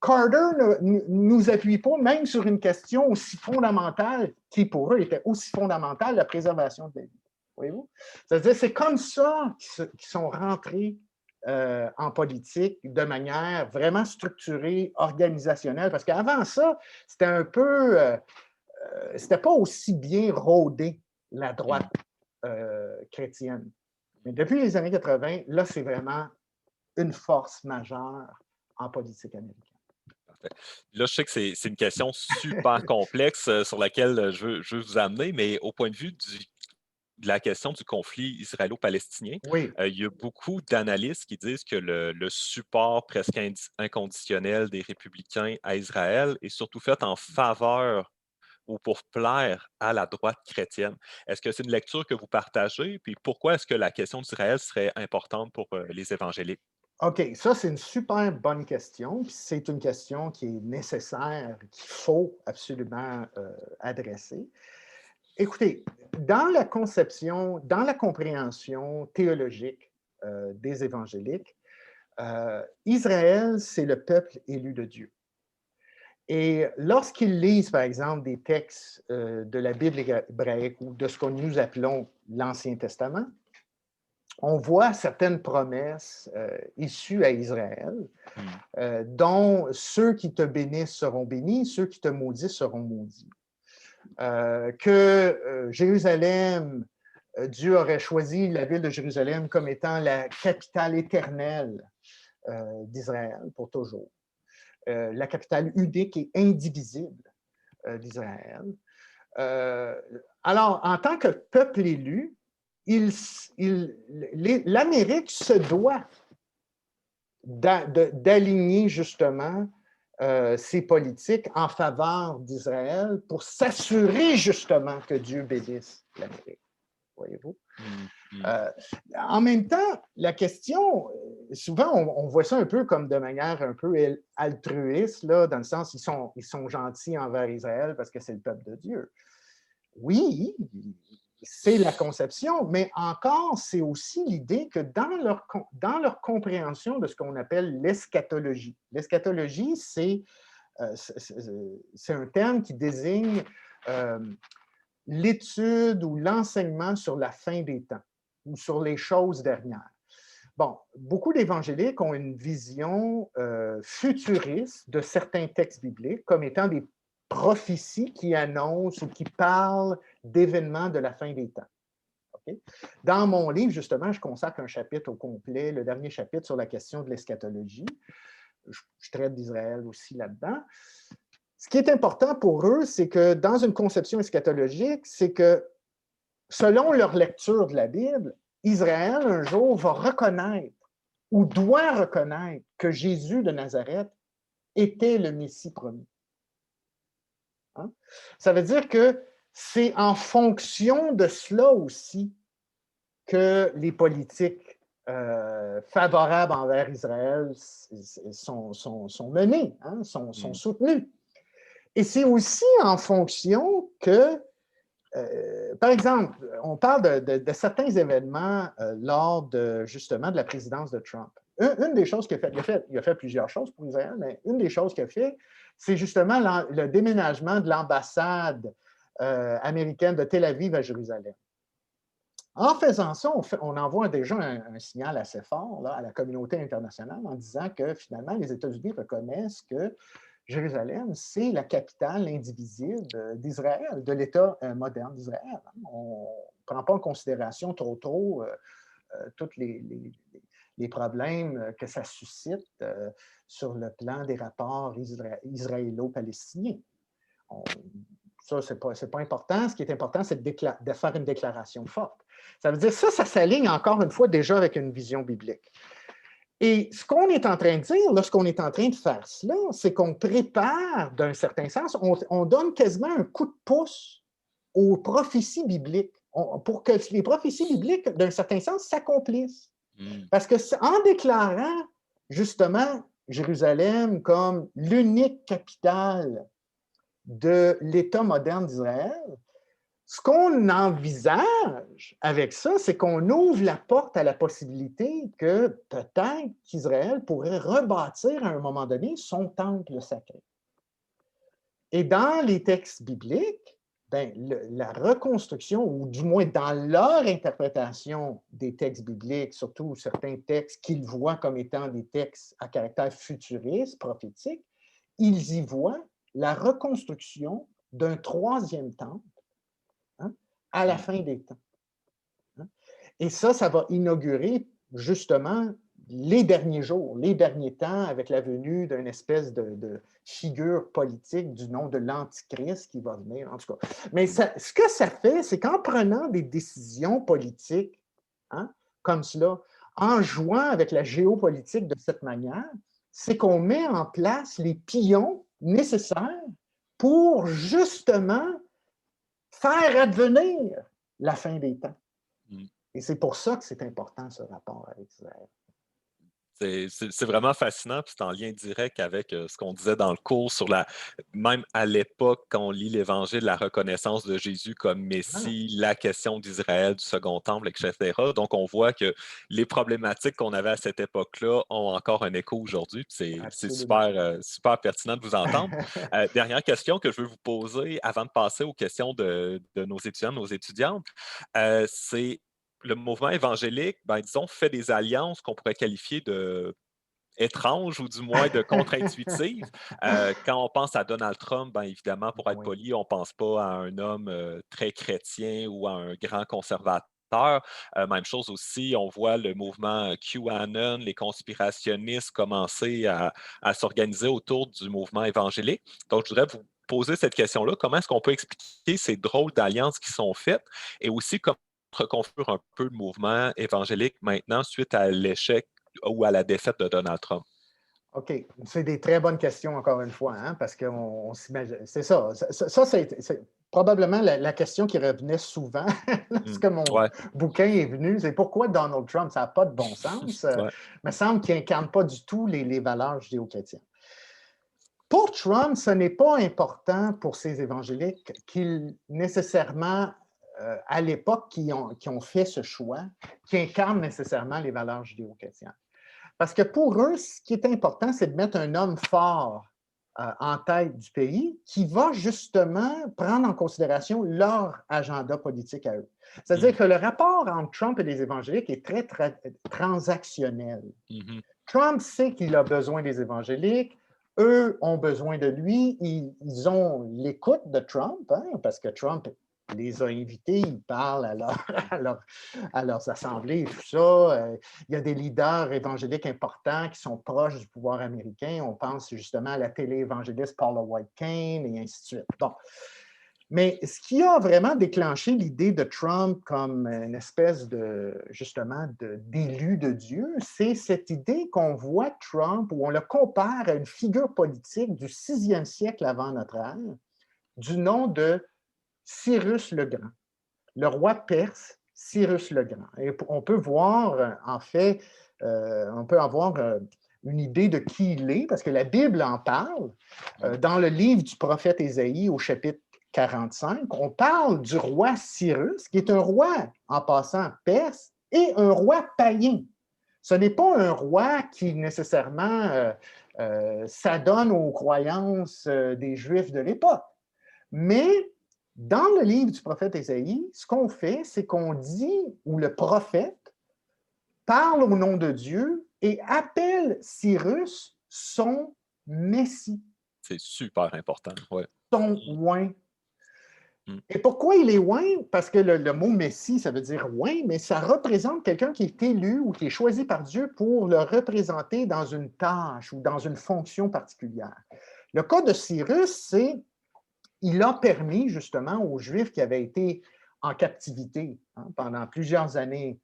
A: Carter ne nous appuie pas même sur une question aussi fondamentale qui, pour eux, était aussi fondamentale, la préservation de la vie. Voyez-vous? C'est-à-dire, c'est comme ça qu'ils sont rentrés en politique de manière vraiment structurée, organisationnelle, parce qu'avant ça, c'était un peu... c'était pas aussi bien rodé, la droite chrétienne. Mais depuis les années 80, là, c'est vraiment une force majeure en politique américaine.
C: Là, je sais que c'est une question super complexe sur laquelle je veux vous amener, mais au point de vue de la question du conflit israélo-palestinien,
A: oui.
C: Il y a beaucoup d'analystes qui disent que le support presque inconditionnel des républicains à Israël est surtout fait en faveur ou pour plaire à la droite chrétienne. Est-ce que c'est une lecture que vous partagez? Puis pourquoi est-ce que la question d'Israël serait importante pour les évangéliques?
A: OK, ça, c'est une super bonne question. C'est une question qui est nécessaire, qu'il faut absolument adresser. Écoutez, dans la conception, dans la compréhension théologique des évangéliques, Israël, c'est le peuple élu de Dieu. Et lorsqu'ils lisent, par exemple, des textes de la Bible hébraïque ou de ce que nous appelons l'Ancien Testament, on voit certaines promesses issues à Israël, dont ceux qui te bénissent seront bénis, ceux qui te maudissent seront maudits. Jérusalem, Dieu aurait choisi la ville de Jérusalem comme étant la capitale éternelle d'Israël pour toujours. La capitale unique et indivisible d'Israël. Alors, en tant que peuple élu, l'Amérique se doit d'aligner justement ses politiques en faveur d'Israël pour s'assurer justement que Dieu bénisse l'Amérique. Voyez-vous? En même temps, la question, souvent on voit ça un peu comme de manière un peu altruiste, là, dans le sens ils sont gentils envers Israël parce que c'est le peuple de Dieu. Oui, c'est la conception, mais encore, c'est aussi l'idée que dans leur compréhension de ce qu'on appelle l'eschatologie. L'eschatologie, c'est un terme qui désigne l'étude ou l'enseignement sur la fin des temps ou sur les choses dernières. Bon, beaucoup d'évangéliques ont une vision futuriste de certains textes bibliques comme étant des prophéties qui annoncent ou qui parlent d'événements de la fin des temps. Okay? Dans mon livre, justement, je consacre un chapitre au complet, le dernier chapitre sur la question de l'eschatologie. Je traite d'Israël aussi là-dedans. Ce qui est important pour eux, c'est que dans une conception eschatologique, c'est que selon leur lecture de la Bible, Israël, un jour, va reconnaître ou doit reconnaître que Jésus de Nazareth était le Messie promis. Hein? Ça veut dire que c'est en fonction de cela aussi que les politiques favorables envers Israël sont menées, hein, sont soutenues. Et c'est aussi en fonction que, par exemple, on parle de certains événements lors justement de la présidence de Trump. une des choses qu'il a fait, il a fait plusieurs choses pour Israël, mais une des choses qu'il a fait, c'est justement le déménagement de l'ambassade américaine de Tel Aviv à Jérusalem. En faisant ça, on envoie déjà un signal assez fort là, à la communauté internationale en disant que finalement, les États-Unis reconnaissent que Jérusalem, c'est la capitale indivisible d'Israël, de l'État moderne d'Israël. On ne prend pas en considération trop tous les problèmes que ça suscite sur le plan des rapports israélo-palestiniens. Ça, ce n'est pas important. Ce qui est important, c'est de faire une déclaration forte. Ça veut dire ça s'aligne encore une fois déjà avec une vision biblique. Et ce qu'on est en train de dire, lorsqu'on est en train de faire cela, c'est qu'on prépare, d'un certain sens, on donne quasiment un coup de pouce aux prophéties bibliques, pour que les prophéties bibliques, d'un certain sens, s'accomplissent. Parce qu'en déclarant justement Jérusalem comme l'unique capitale de l'État moderne d'Israël, ce qu'on envisage avec ça, c'est qu'on ouvre la porte à la possibilité que peut-être qu'Israël pourrait rebâtir à un moment donné son temple sacré. Et dans les textes bibliques, la reconstruction, ou du moins dans leur interprétation des textes bibliques, surtout certains textes qu'ils voient comme étant des textes à caractère futuriste, prophétique, ils y voient la reconstruction d'un troisième temple à la fin des temps. Et ça va inaugurer justement les derniers jours, les derniers temps, avec la venue d'une espèce de figure politique du nom de l'Antichrist qui va venir, en tout cas. Mais ce que ça fait, c'est qu'en prenant des décisions politiques comme cela, en jouant avec la géopolitique de cette manière, c'est qu'on met en place les pions nécessaires pour justement faire advenir la fin des temps. Et c'est pour ça que c'est important, ce rapport avec Israël.
C: C'est vraiment fascinant, puis c'est en lien direct avec ce qu'on disait dans le cours sur même à l'époque, quand on lit l'Évangile, la reconnaissance de Jésus comme Messie, la question d'Israël, du Second Temple, etc. Donc, on voit que les problématiques qu'on avait à cette époque-là ont encore un écho aujourd'hui. C'est super pertinent de vous entendre. Dernière question que je veux vous poser avant de passer aux questions de nos étudiants, nos étudiantes, c'est le mouvement évangélique, disons, fait des alliances qu'on pourrait qualifier de étranges ou du moins de contre-intuitives. Quand on pense à Donald Trump, évidemment, pour être poli, on ne pense pas à un homme très chrétien ou à un grand conservateur. Même chose aussi, on voit le mouvement QAnon, les conspirationnistes commencer à s'organiser autour du mouvement évangélique. Donc, je voudrais vous poser cette question-là. Comment est-ce qu'on peut expliquer ces drôles d'alliances qui sont faites et aussi comment reconfigure un peu le mouvement évangélique maintenant suite à l'échec ou à la défaite de Donald Trump?
A: OK. C'est des très bonnes questions, encore une fois, parce qu'on s'imagine. C'est ça. Ça, c'est probablement la question qui revenait souvent lorsque mon bouquin est venu. C'est pourquoi Donald Trump, ça n'a pas de bon sens. Il me semble qu'il n'incarne pas du tout les valeurs judéo-chrétiennes. Pour Trump, ce n'est pas important pour ces évangéliques qu'ils nécessairement à l'époque qui ont fait ce choix, qui incarnent nécessairement les valeurs judéo-chrétiennes. Parce que pour eux, ce qui est important, c'est de mettre un homme fort en tête du pays qui va justement prendre en considération leur agenda politique à eux. C'est-à-dire que le rapport entre Trump et les évangéliques est très transactionnel. Trump sait qu'il a besoin des évangéliques, eux ont besoin de lui, ils ont l'écoute de Trump, parce que Trump les a invités, ils parlent à leurs assemblées et tout ça. Il y a des leaders évangéliques importants qui sont proches du pouvoir américain. On pense justement à la télé-évangéliste Paula White Cain et ainsi de suite. Bon. Mais ce qui a vraiment déclenché l'idée de Trump comme une espèce d'élu de Dieu, c'est cette idée qu'on voit Trump, ou on le compare à une figure politique du 6e siècle avant notre ère, du nom de Cyrus le Grand, le roi perse Cyrus le Grand. Et on peut voir, en fait, on peut avoir une idée de qui il est, parce que la Bible en parle. Dans le livre du prophète Ésaïe, au chapitre 45, on parle du roi Cyrus, qui est un roi, en passant, perse, et un roi païen. Ce n'est pas un roi qui nécessairement s'adonne aux croyances des Juifs de l'époque. Mais dans le livre du prophète Ésaïe, ce qu'on fait, c'est qu'on dit, ou le prophète parle au nom de Dieu et appelle Cyrus son Messie.
C: C'est super important, ouais.
A: Son oint. Et pourquoi il est oint? Parce que le mot Messie, ça veut dire oint, mais ça représente quelqu'un qui est élu ou qui est choisi par Dieu pour le représenter dans une tâche ou dans une fonction particulière. Le cas de Cyrus, c'est il a permis justement aux Juifs qui avaient été en captivité pendant plusieurs années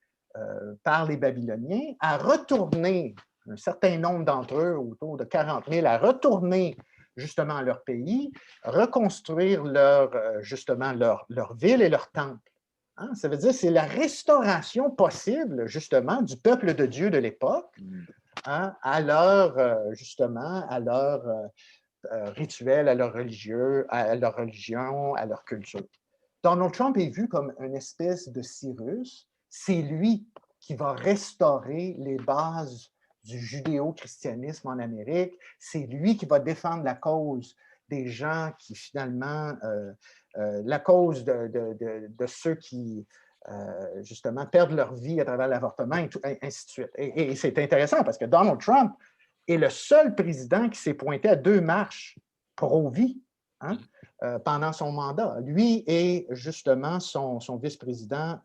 A: par les Babyloniens à retourner, un certain nombre d'entre eux, autour de 40 000, à retourner justement à leur pays, reconstruire justement leur ville et leur temple. Ça veut dire que c'est la restauration possible justement du peuple de Dieu de l'époque à leur rituel, à leur religion, à leur culture. Donald Trump est vu comme une espèce de Cyrus. C'est lui qui va restaurer les bases du judéo-christianisme en Amérique. C'est lui qui va défendre la cause des gens qui, finalement, la cause de ceux qui, justement, perdent leur vie à travers l'avortement, et ainsi de suite. Et c'est intéressant parce que Donald Trump est le seul président qui s'est pointé à 2 marches pro-vie pendant son mandat. Lui et, justement, son vice-président,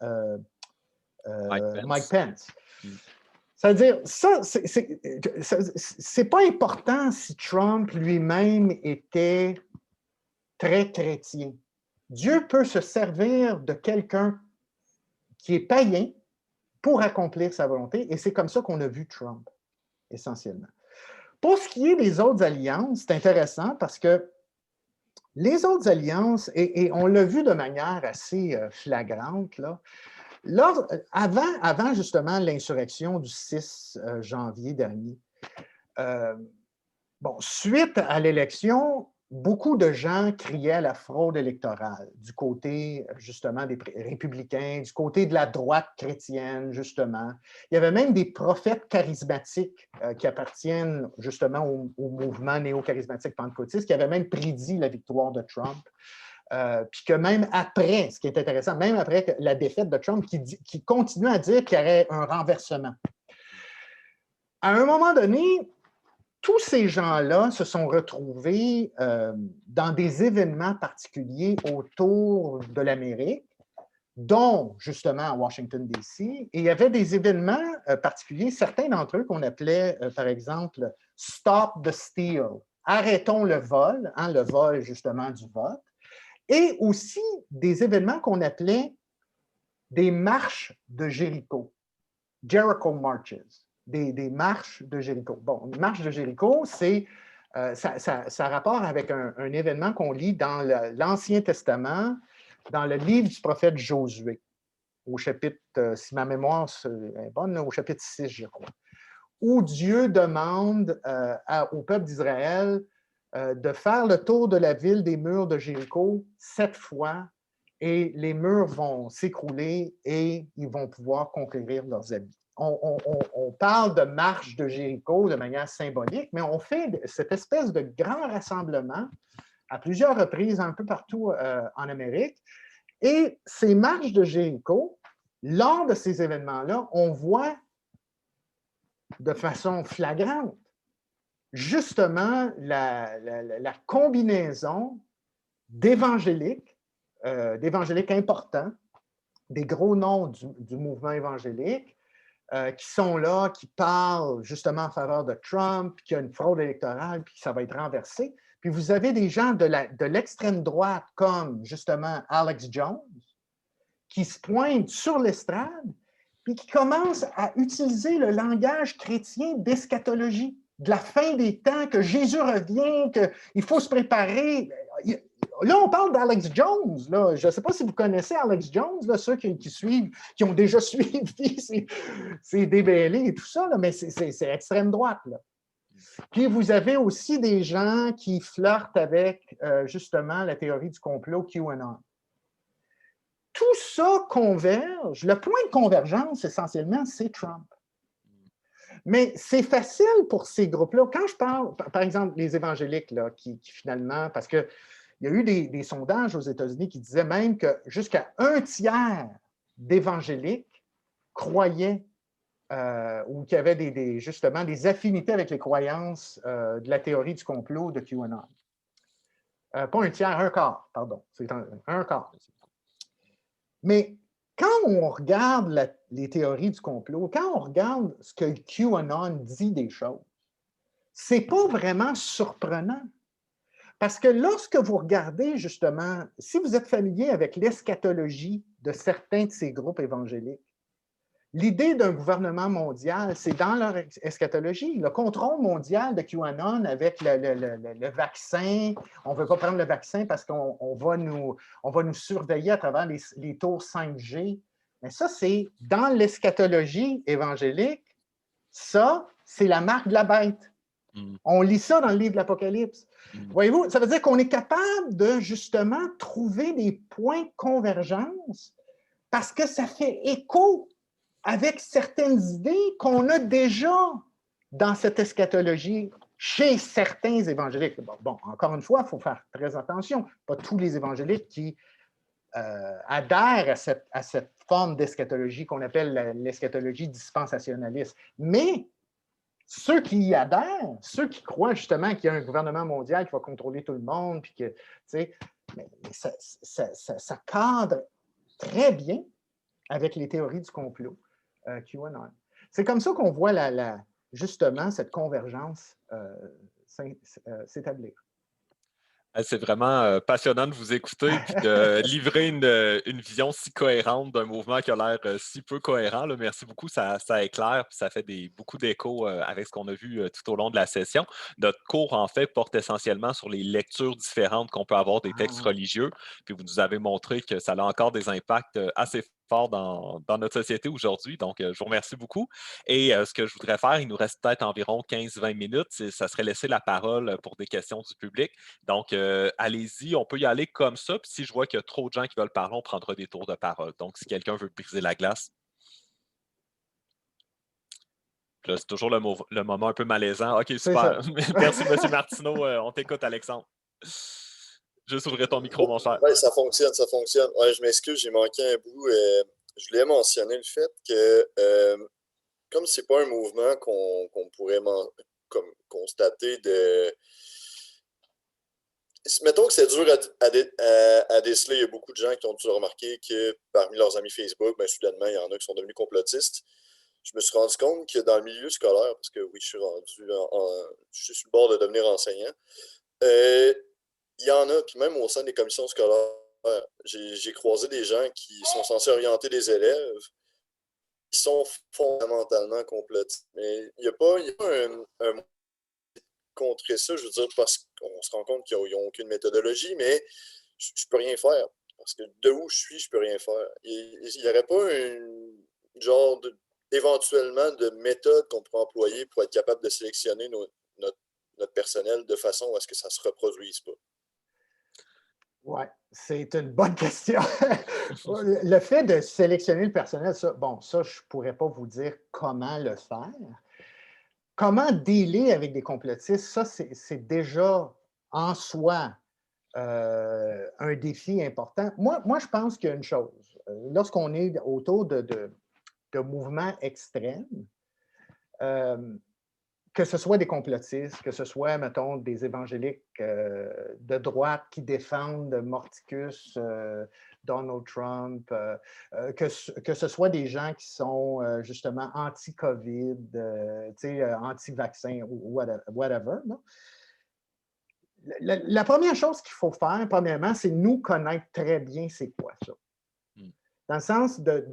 A: Mike Pence. C'est-à-dire, ça, c'est pas important si Trump lui-même était très chrétien. Dieu peut se servir de quelqu'un qui est païen pour accomplir sa volonté, et c'est comme ça qu'on a vu Trump, essentiellement. Pour ce qui est des autres alliances, c'est intéressant parce que les autres alliances, et on l'a vu de manière assez flagrante, avant justement l'insurrection du 6 janvier dernier, suite à l'élection, beaucoup de gens criaient à la fraude électorale du côté justement des républicains, du côté de la droite chrétienne, justement. Il y avait même des prophètes charismatiques qui appartiennent justement au mouvement néo-charismatique pentecôtiste qui avaient même prédit la victoire de Trump. Puis que même après, ce qui est intéressant, même après la défaite de Trump, qui continue à dire qu'il y aurait un renversement. À un moment donné, tous ces gens-là se sont retrouvés dans des événements particuliers autour de l'Amérique, dont justement à Washington, D.C. Et il y avait des événements particuliers, certains d'entre eux qu'on appelait, par exemple, « Stop the Steal », arrêtons le vol justement du vote. Et aussi des événements qu'on appelait des marches de Jéricho, Jericho Marches, des marches de Jéricho. Bon, une marche de Jéricho, ça a rapport avec un événement qu'on lit dans l'Ancien Testament, dans le livre du prophète Josué, au chapitre, si ma mémoire est bonne, au chapitre 6, je crois, où Dieu demande au peuple d'Israël de faire le tour de la ville des murs de Jéricho 7 fois, et les murs vont s'écrouler et ils vont pouvoir conquérir leurs habits. On parle de marche de Jéricho de manière symbolique, mais on fait cette espèce de grand rassemblement à plusieurs reprises un peu partout en Amérique. Et ces marches de Jéricho, lors de ces événements-là, on voit de façon flagrante justement la combinaison d'évangéliques importants, des gros noms du mouvement évangélique, qui sont là, qui parlent justement en faveur de Trump, qu'il y a une fraude électorale, puis que ça va être renversé. Puis vous avez des gens de l'extrême droite, comme justement Alex Jones, qui se pointent sur l'estrade, puis qui commencent à utiliser le langage chrétien d'eschatologie, de la fin des temps, que Jésus revient, qu'il faut se préparer. Là, on parle d'Alex Jones. Là. Je ne sais pas si vous connaissez Alex Jones, là, ceux qui suivent, qui ont déjà suivi ces débellés et tout ça, là, mais c'est extrême droite. Là. Puis vous avez aussi des gens qui flirtent avec justement la théorie du complot QAnon. Tout ça converge. Le point de convergence, essentiellement, c'est Trump. Mais c'est facile pour ces groupes-là. Quand je parle, par exemple, les évangéliques, là, qui finalement, parce qu'il y a eu des sondages aux États-Unis qui disaient même que jusqu'à 1/3 d'évangéliques croyaient ou qui avaient justement des affinités avec les croyances de la théorie du complot de QAnon. Pas 1/3, 1/4, pardon. C'est un quart. Mais quand on regarde les théories du complot, quand on regarde ce que QAnon dit des choses, c'est pas vraiment surprenant. Parce que lorsque vous regardez justement, si vous êtes familier avec l'eschatologie de certains de ces groupes évangéliques, l'idée d'un gouvernement mondial, c'est dans leur eschatologie. Le contrôle mondial de QAnon avec le vaccin, on ne veut pas prendre le vaccin parce qu'on va nous surveiller à travers les tours 5G. Mais ça, c'est dans l'eschatologie évangélique, ça, c'est la marque de la bête. On lit ça dans le livre de l'Apocalypse. Voyez-vous, ça veut dire qu'on est capable de justement trouver des points de convergence parce que ça fait écho avec certaines idées qu'on a déjà dans cette eschatologie chez certains évangéliques. Bon, encore une fois, il faut faire très attention. Pas tous les évangéliques qui adhèrent à cette forme d'eschatologie qu'on appelle l'eschatologie dispensationaliste. Mais ceux qui y adhèrent, ceux qui croient justement qu'il y a un gouvernement mondial qui va contrôler tout le monde, puis que, tu sais, ça cadre très bien avec les théories du complot. QAnon. C'est comme ça qu'on voit justement cette convergence s'établir.
C: C'est vraiment passionnant de vous écouter et de livrer une vision si cohérente d'un mouvement qui a l'air si peu cohérent. Là. Merci beaucoup, ça éclaire et ça fait beaucoup d'écho avec ce qu'on a vu tout au long de la session. Notre cours, en fait, porte essentiellement sur les lectures différentes qu'on peut avoir des textes religieux. Puis vous nous avez montré que ça a encore des impacts assez fort dans notre société aujourd'hui. Donc, je vous remercie beaucoup. Et ce que je voudrais faire, il nous reste peut-être environ 15-20 minutes. Ça serait laisser la parole pour des questions du public. Donc, allez-y, on peut y aller comme ça. Puis si je vois qu'il y a trop de gens qui veulent parler, on prendra des tours de parole. Donc, si quelqu'un veut briser la glace. Là, c'est toujours le moment un peu malaisant. OK, super. Merci, M. Martineau. On t'écoute, Alexandre. Juste ouvrir ton micro, mon cher.
D: Oui, ça fonctionne, ça fonctionne. Ouais, je m'excuse, j'ai manqué un bout. Je voulais mentionner le fait que, comme c'est pas un mouvement qu'on pourrait comme constater de... Mettons que c'est dur à déceler. Il y a beaucoup de gens qui ont dû remarquer que parmi leurs amis Facebook, ben, soudainement, il y en a qui sont devenus complotistes. Je me suis rendu compte que dans le milieu scolaire, parce que oui, je suis sur le bord de devenir enseignant, il y en a, puis même au sein des commissions scolaires, j'ai croisé des gens qui sont censés orienter des élèves qui sont fondamentalement complotistes. Mais il n'y a pas un moyen de contrer ça, je veux dire, parce qu'on se rend compte qu'ils n'ont aucune méthodologie, mais je ne peux rien faire. Parce que de où je suis, je ne peux rien faire. Il n'y aurait pas un genre éventuellement de méthode qu'on pourrait employer pour être capable de sélectionner notre personnel de façon à ce que ça ne se reproduise pas.
A: Oui, c'est une bonne question. Le fait de sélectionner le personnel, ça, je ne pourrais pas vous dire comment le faire. Comment dealer avec des complotistes, ça, c'est déjà en soi un défi important. Moi, je pense qu'il y a une chose. Lorsqu'on est autour de mouvements extrêmes, que ce soit des complotistes, que ce soit, mettons, des évangéliques de droite qui défendent Morticus, Donald Trump, que ce soit des gens qui sont justement anti-COVID, anti-vaccin ou whatever. Non? La première chose qu'il faut faire, premièrement, c'est nous connaître très bien c'est quoi ça. Dans le sens de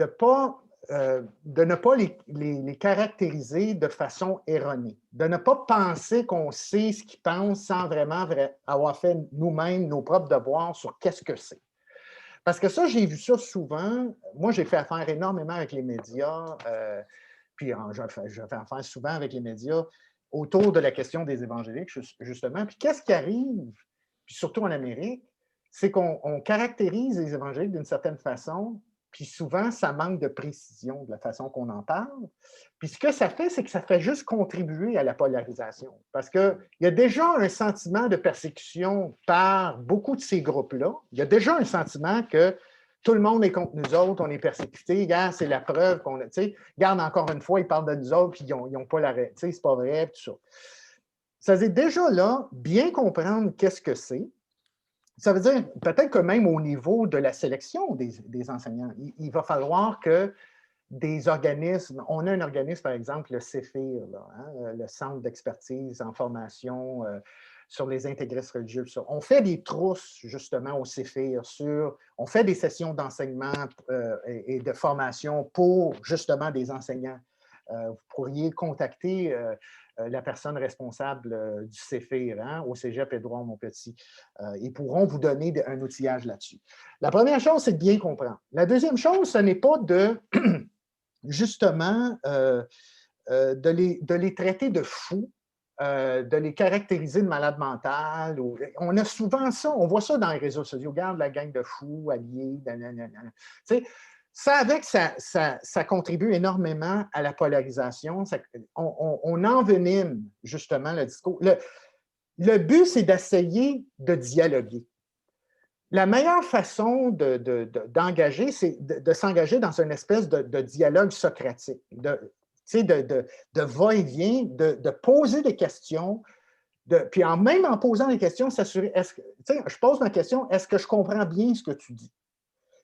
A: ne pas les caractériser de façon erronée, de ne pas penser qu'on sait ce qu'ils pensent sans vraiment avoir fait nous-mêmes nos propres devoirs sur qu'est-ce que c'est. Parce que ça, j'ai vu ça souvent. Moi, j'ai fait affaire énormément avec les médias, puis je fais affaire souvent avec les médias autour de la question des évangéliques, justement. Puis qu'est-ce qui arrive, puis surtout en Amérique, c'est qu'on caractérise les évangéliques d'une certaine façon, Puis souvent, ça manque de précision de la façon qu'on en parle. Puis ce que ça fait, c'est que ça fait juste contribuer à la polarisation. Parce qu'il y a déjà un sentiment de persécution par beaucoup de ces groupes-là. Il y a déjà un sentiment que tout le monde est contre nous autres, on est persécutés. Regarde, c'est la preuve qu'on a. Tu sais, regarde, encore une fois, ils parlent de nous autres, puis ils n'ont pas la. Tu sais, c'est pas vrai, tout ça. Ça veut dire déjà là, bien comprendre qu'est-ce que c'est. Ça veut dire peut-être que même au niveau de la sélection des enseignants, il va falloir que des organismes, on a un organisme, par exemple, le CEFIR, là, hein, le Centre d'expertise en formation sur les intégristes religieux. On fait des trousses, justement, au CEFIR, on fait des sessions d'enseignement et de formation pour, justement, des enseignants. Vous pourriez contacter la personne responsable du CEFIR, hein, au Cégep Édouard-Montpetit. Ils pourront vous donner un outillage là-dessus. La première chose, c'est de bien comprendre. La deuxième chose, ce n'est pas de, justement, de les traiter de fous, de les caractériser de malades mentales. On a souvent ça, on voit ça dans les réseaux sociaux. Regarde la gang de fous alliés. Tu sais, ça contribue énormément à la polarisation. On envenime justement le discours. Le but, c'est d'essayer de dialoguer. La meilleure façon d'engager, c'est de s'engager dans une espèce de dialogue socratique, de va-et-vient, de poser des questions, puis même en posant des questions, s'assurer, je pose ma question, est-ce que je comprends bien ce que tu dis?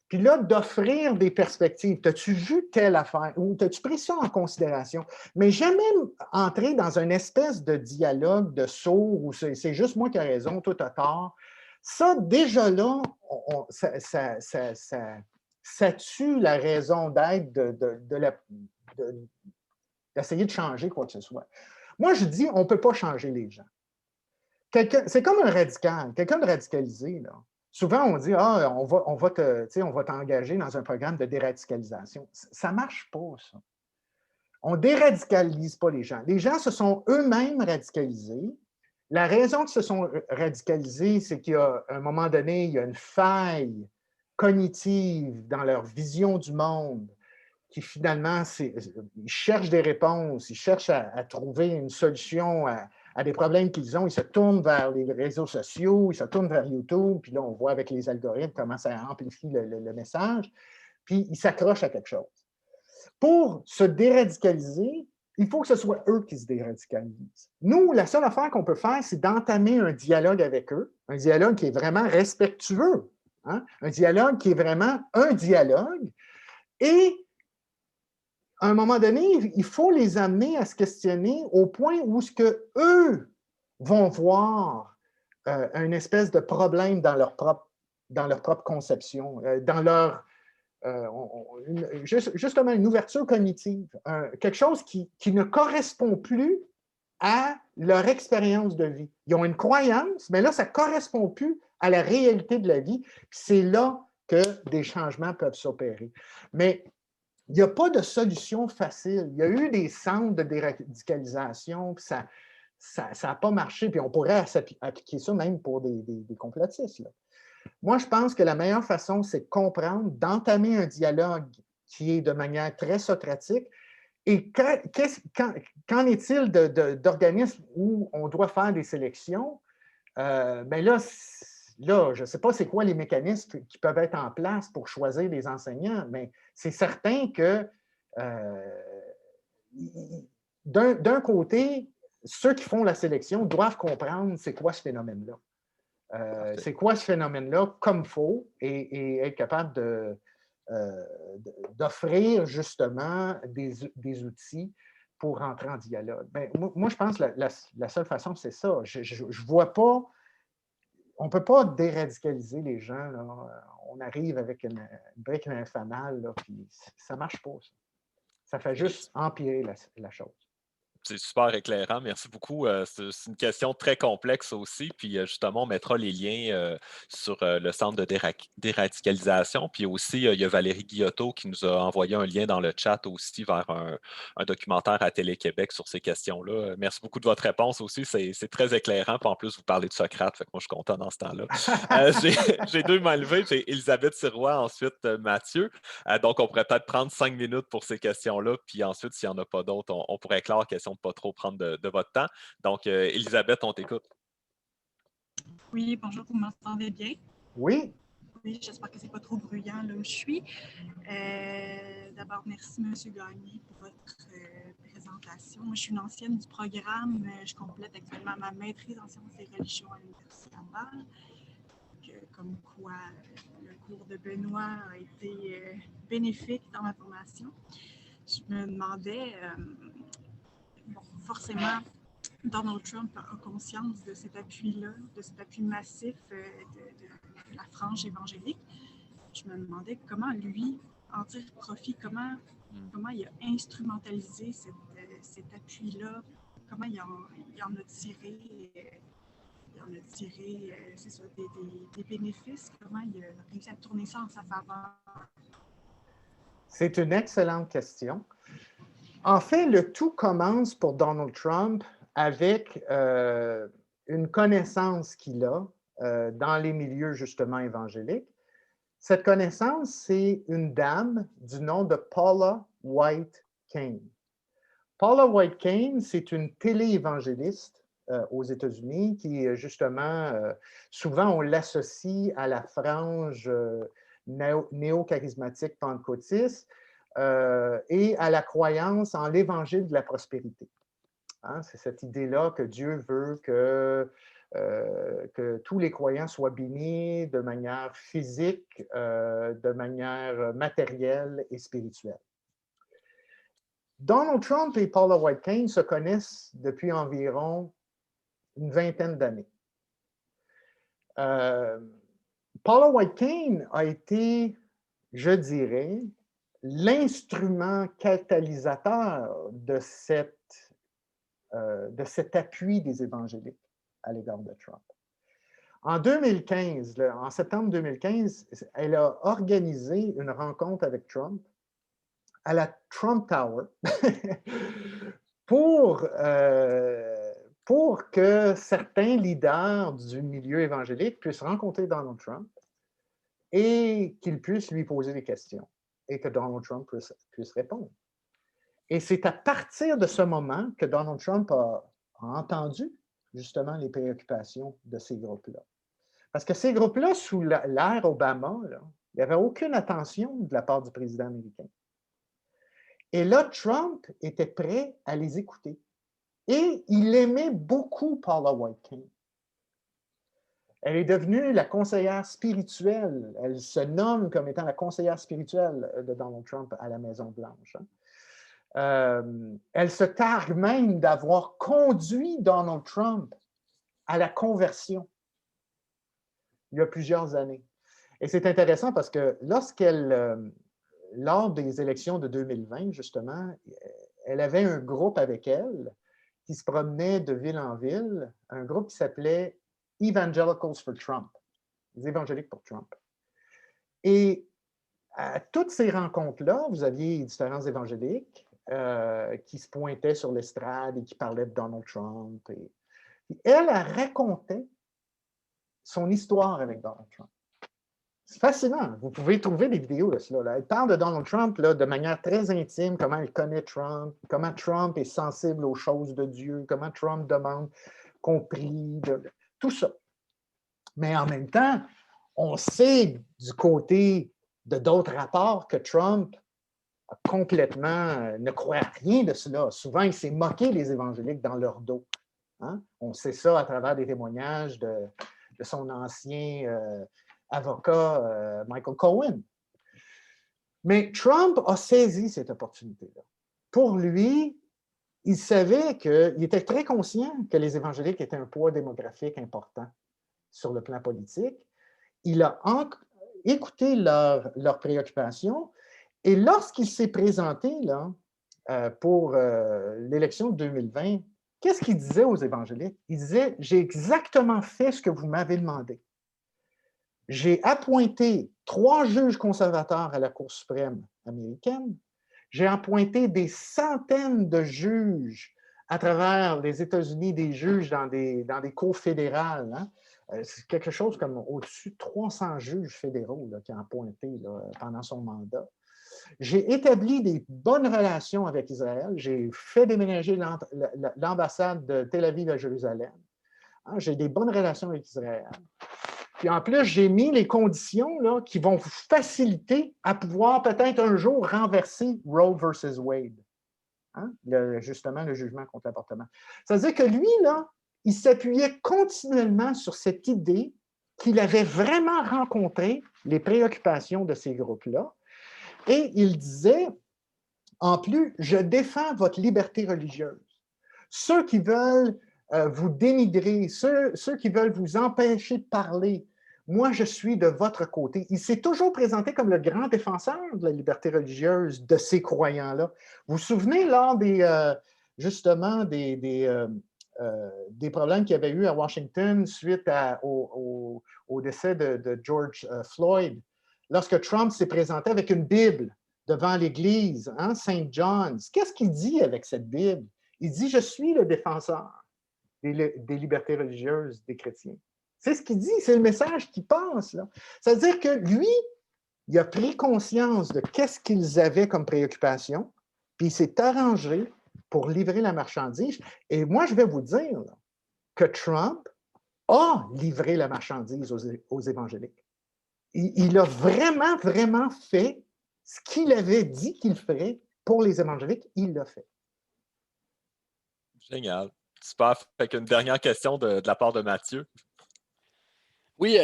A: Puis là, d'offrir des perspectives. T'as-tu vu telle affaire? Ou t'as-tu pris ça en considération? Mais jamais entrer dans une espèce de dialogue de sourd où c'est juste moi qui ai raison, toi t'as tort. Ça, déjà là, ça tue la raison d'être d'essayer de changer quoi que ce soit. Moi, je dis, on ne peut pas changer les gens. C'est comme un radical, quelqu'un de radicalisé, là. Souvent, on dit, on va t'engager dans un programme de déradicalisation. Ça ne marche pas, ça. On ne déradicalise pas les gens. Les gens se sont eux-mêmes radicalisés. La raison qu'ils se sont radicalisés, c'est qu'à un moment donné, il y a une faille cognitive dans leur vision du monde qui finalement, ils cherchent des réponses, ils cherchent à trouver une solution à des problèmes qu'ils ont. Ils se tournent vers les réseaux sociaux, ils se tournent vers YouTube, puis là, on voit avec les algorithmes comment ça amplifie le message, puis ils s'accrochent à quelque chose. Pour se déradicaliser, il faut que ce soit eux qui se déradicalisent. Nous, la seule affaire qu'on peut faire, c'est d'entamer un dialogue avec eux, un dialogue qui est vraiment respectueux, hein? Un dialogue qui est vraiment un dialogue, et à un moment donné, il faut les amener à se questionner au point où ce que eux vont voir une espèce de problème dans leur propre conception, dans leur justement une ouverture cognitive, quelque chose qui ne correspond plus à leur expérience de vie. Ils ont une croyance, mais là, ça ne correspond plus à la réalité de la vie. C'est là que des changements peuvent s'opérer. Mais il n'y a pas de solution facile. Il y a eu des centres de déradicalisation, puis ça n'a pas marché, puis on pourrait appliquer ça même pour des complotistes, là. Moi, je pense que la meilleure façon, c'est de comprendre, d'entamer un dialogue qui est de manière très socratique. Et qu'en est-il d'organismes où on doit faire des sélections? Bien là, je ne sais pas c'est quoi les mécanismes qui peuvent être en place pour choisir les enseignants, mais c'est certain que d'un côté, ceux qui font la sélection doivent comprendre c'est quoi ce phénomène-là. C'est quoi ce phénomène-là comme faut et être capable d'offrir justement des outils pour rentrer en dialogue. Bien, moi, je pense que la seule façon, c'est ça. Je ne vois pas, on ne peut pas déradicaliser les gens, là. On arrive avec une brique infernale, là, puis ça ne marche pas, ça. Ça fait juste empirer la chose.
C: C'est super éclairant. Merci beaucoup. C'est une question très complexe aussi. Puis justement, on mettra les liens sur le centre de déradicalisation. Puis aussi, il y a Valérie Guillotot qui nous a envoyé un lien dans le chat aussi vers un documentaire à Télé-Québec sur ces questions-là. Merci beaucoup de votre réponse aussi. C'est très éclairant. Puis en plus, vous parlez de Socrate. Fait que moi, je suis content dans ce temps-là. J'ai deux mains levées. J'ai Elisabeth Sirois, ensuite Mathieu. Donc, on pourrait peut-être prendre 5 minutes pour ces questions-là. Puis ensuite, s'il n'y en a pas d'autres, on pourrait clore, question de ne pas trop prendre de votre temps. Donc, Elisabeth, on t'écoute.
E: Oui, bonjour, vous m'entendez bien?
A: Oui.
E: Oui, j'espère que ce n'est pas trop bruyant là où je suis. D'abord, merci M. Gagné pour votre présentation. Moi, je suis une ancienne du programme. Je complète actuellement ma maîtrise en sciences et religions à l'Université Laval. Comme quoi, le cours de Benoît a été bénéfique dans ma formation. Je me demandais, forcément, Donald Trump a conscience de cet appui-là, de cet appui massif de la frange évangélique. Je me demandais comment lui en tire profit, comment il a instrumentalisé cet appui-là, comment il en a tiré, c'est ça, des bénéfices, comment il a réussi à tourner ça en sa faveur.
A: C'est une excellente question. En fait, le tout commence pour Donald Trump avec une connaissance qu'il a dans les milieux justement évangéliques. Cette connaissance, c'est une dame du nom de Paula White Cain. Paula White Cain, c'est une télé-évangéliste aux États-Unis qui, justement, souvent on l'associe à la frange néo-charismatique pentecôtiste et à la croyance en l'évangile de la prospérité. Hein, c'est cette idée-là que Dieu veut que tous les croyants soient bénis de manière physique, de manière matérielle et spirituelle. Donald Trump et Paula White Cain se connaissent depuis environ une vingtaine d'années. Paula White Cain a été, je dirais, l'instrument catalysateur de cet appui des évangéliques à l'égard de Trump. En 2015, en septembre 2015, elle a organisé une rencontre avec Trump à la Trump Tower pour que certains leaders du milieu évangélique puissent rencontrer Donald Trump et qu'ils puissent lui poser des questions et que Donald Trump puisse répondre. Et c'est à partir de ce moment que Donald Trump a entendu justement les préoccupations de ces groupes-là. Parce que ces groupes-là, sous l'ère Obama, là, il n'y avait aucune attention de la part du président américain. Et là, Trump était prêt à les écouter. Et il aimait beaucoup Paula White Cain. Elle est devenue la conseillère spirituelle. Elle se nomme comme étant la conseillère spirituelle de Donald Trump à la Maison-Blanche. Elle se targue même d'avoir conduit Donald Trump à la conversion il y a plusieurs années. Et c'est intéressant parce que lors des élections de 2020, justement, elle avait un groupe avec elle qui se promenait de ville en ville, un groupe qui s'appelait Evangelicals for Trump, les évangéliques pour Trump. Et à toutes ces rencontres-là, vous aviez différents évangéliques qui se pointaient sur l'estrade et qui parlaient de Donald Trump. Et elle racontait son histoire avec Donald Trump. C'est fascinant. Vous pouvez trouver des vidéos de cela. Là. Elle parle de Donald Trump là, de manière très intime, comment elle connaît Trump, comment Trump est sensible aux choses de Dieu, comment Trump demande qu'on prie, tout ça. Mais en même temps, on sait du côté de d'autres rapports que Trump complètement ne croit à rien de cela. Souvent, il s'est moqué des évangéliques dans leur dos. Hein? On sait ça à travers des témoignages de son ancien avocat Michael Cohen. Mais Trump a saisi cette opportunité-là. Pour lui, il savait qu'il était très conscient que les évangéliques étaient un poids démographique important sur le plan politique. Il a écouté leurs préoccupations et lorsqu'il s'est présenté là, pour l'élection de 2020, qu'est-ce qu'il disait aux évangéliques? Il disait, j'ai exactement fait ce que vous m'avez demandé. J'ai appointé 3 juges conservateurs à la Cour suprême américaine. J'ai appointé des centaines de juges à travers les États-Unis, des juges dans des cours fédérales. Hein. C'est quelque chose comme au-dessus de 300 juges fédéraux qu'il a appointés pendant son mandat. J'ai établi des bonnes relations avec Israël. J'ai fait déménager l'ambassade de Tel Aviv à Jérusalem. Hein, j'ai des bonnes relations avec Israël. Puis en plus, j'ai mis les conditions là, qui vont vous faciliter à pouvoir peut-être un jour renverser Roe versus Wade. Hein? Justement, le jugement contre l'avortement. C'est-à-dire que lui, là, il s'appuyait continuellement sur cette idée qu'il avait vraiment rencontré les préoccupations de ces groupes-là. Et il disait, en plus, je défends votre liberté religieuse. Ceux qui veulent vous dénigrer, ceux qui veulent vous empêcher de parler, moi, je suis de votre côté. Il s'est toujours présenté comme le grand défenseur de la liberté religieuse de ces croyants-là. Vous vous souvenez, lors justement des problèmes qu'il y avait eu à Washington suite au décès de George Floyd, lorsque Trump s'est présenté avec une Bible devant l'Église, hein, Saint John's, qu'est-ce qu'il dit avec cette Bible? Il dit, je suis le défenseur des libertés religieuses des chrétiens. C'est ce qu'il dit, c'est le message qui passe. C'est-à-dire que lui, il a pris conscience de qu'est-ce qu'ils avaient comme préoccupation, puis il s'est arrangé pour livrer la marchandise. Et moi, je vais vous dire là, que Trump a livré la marchandise aux évangéliques. Il a vraiment, vraiment fait ce qu'il avait dit qu'il ferait pour les évangéliques. Il l'a fait.
C: Génial. Super. Fait qu'une dernière question de la part de Mathieu.
F: Oui,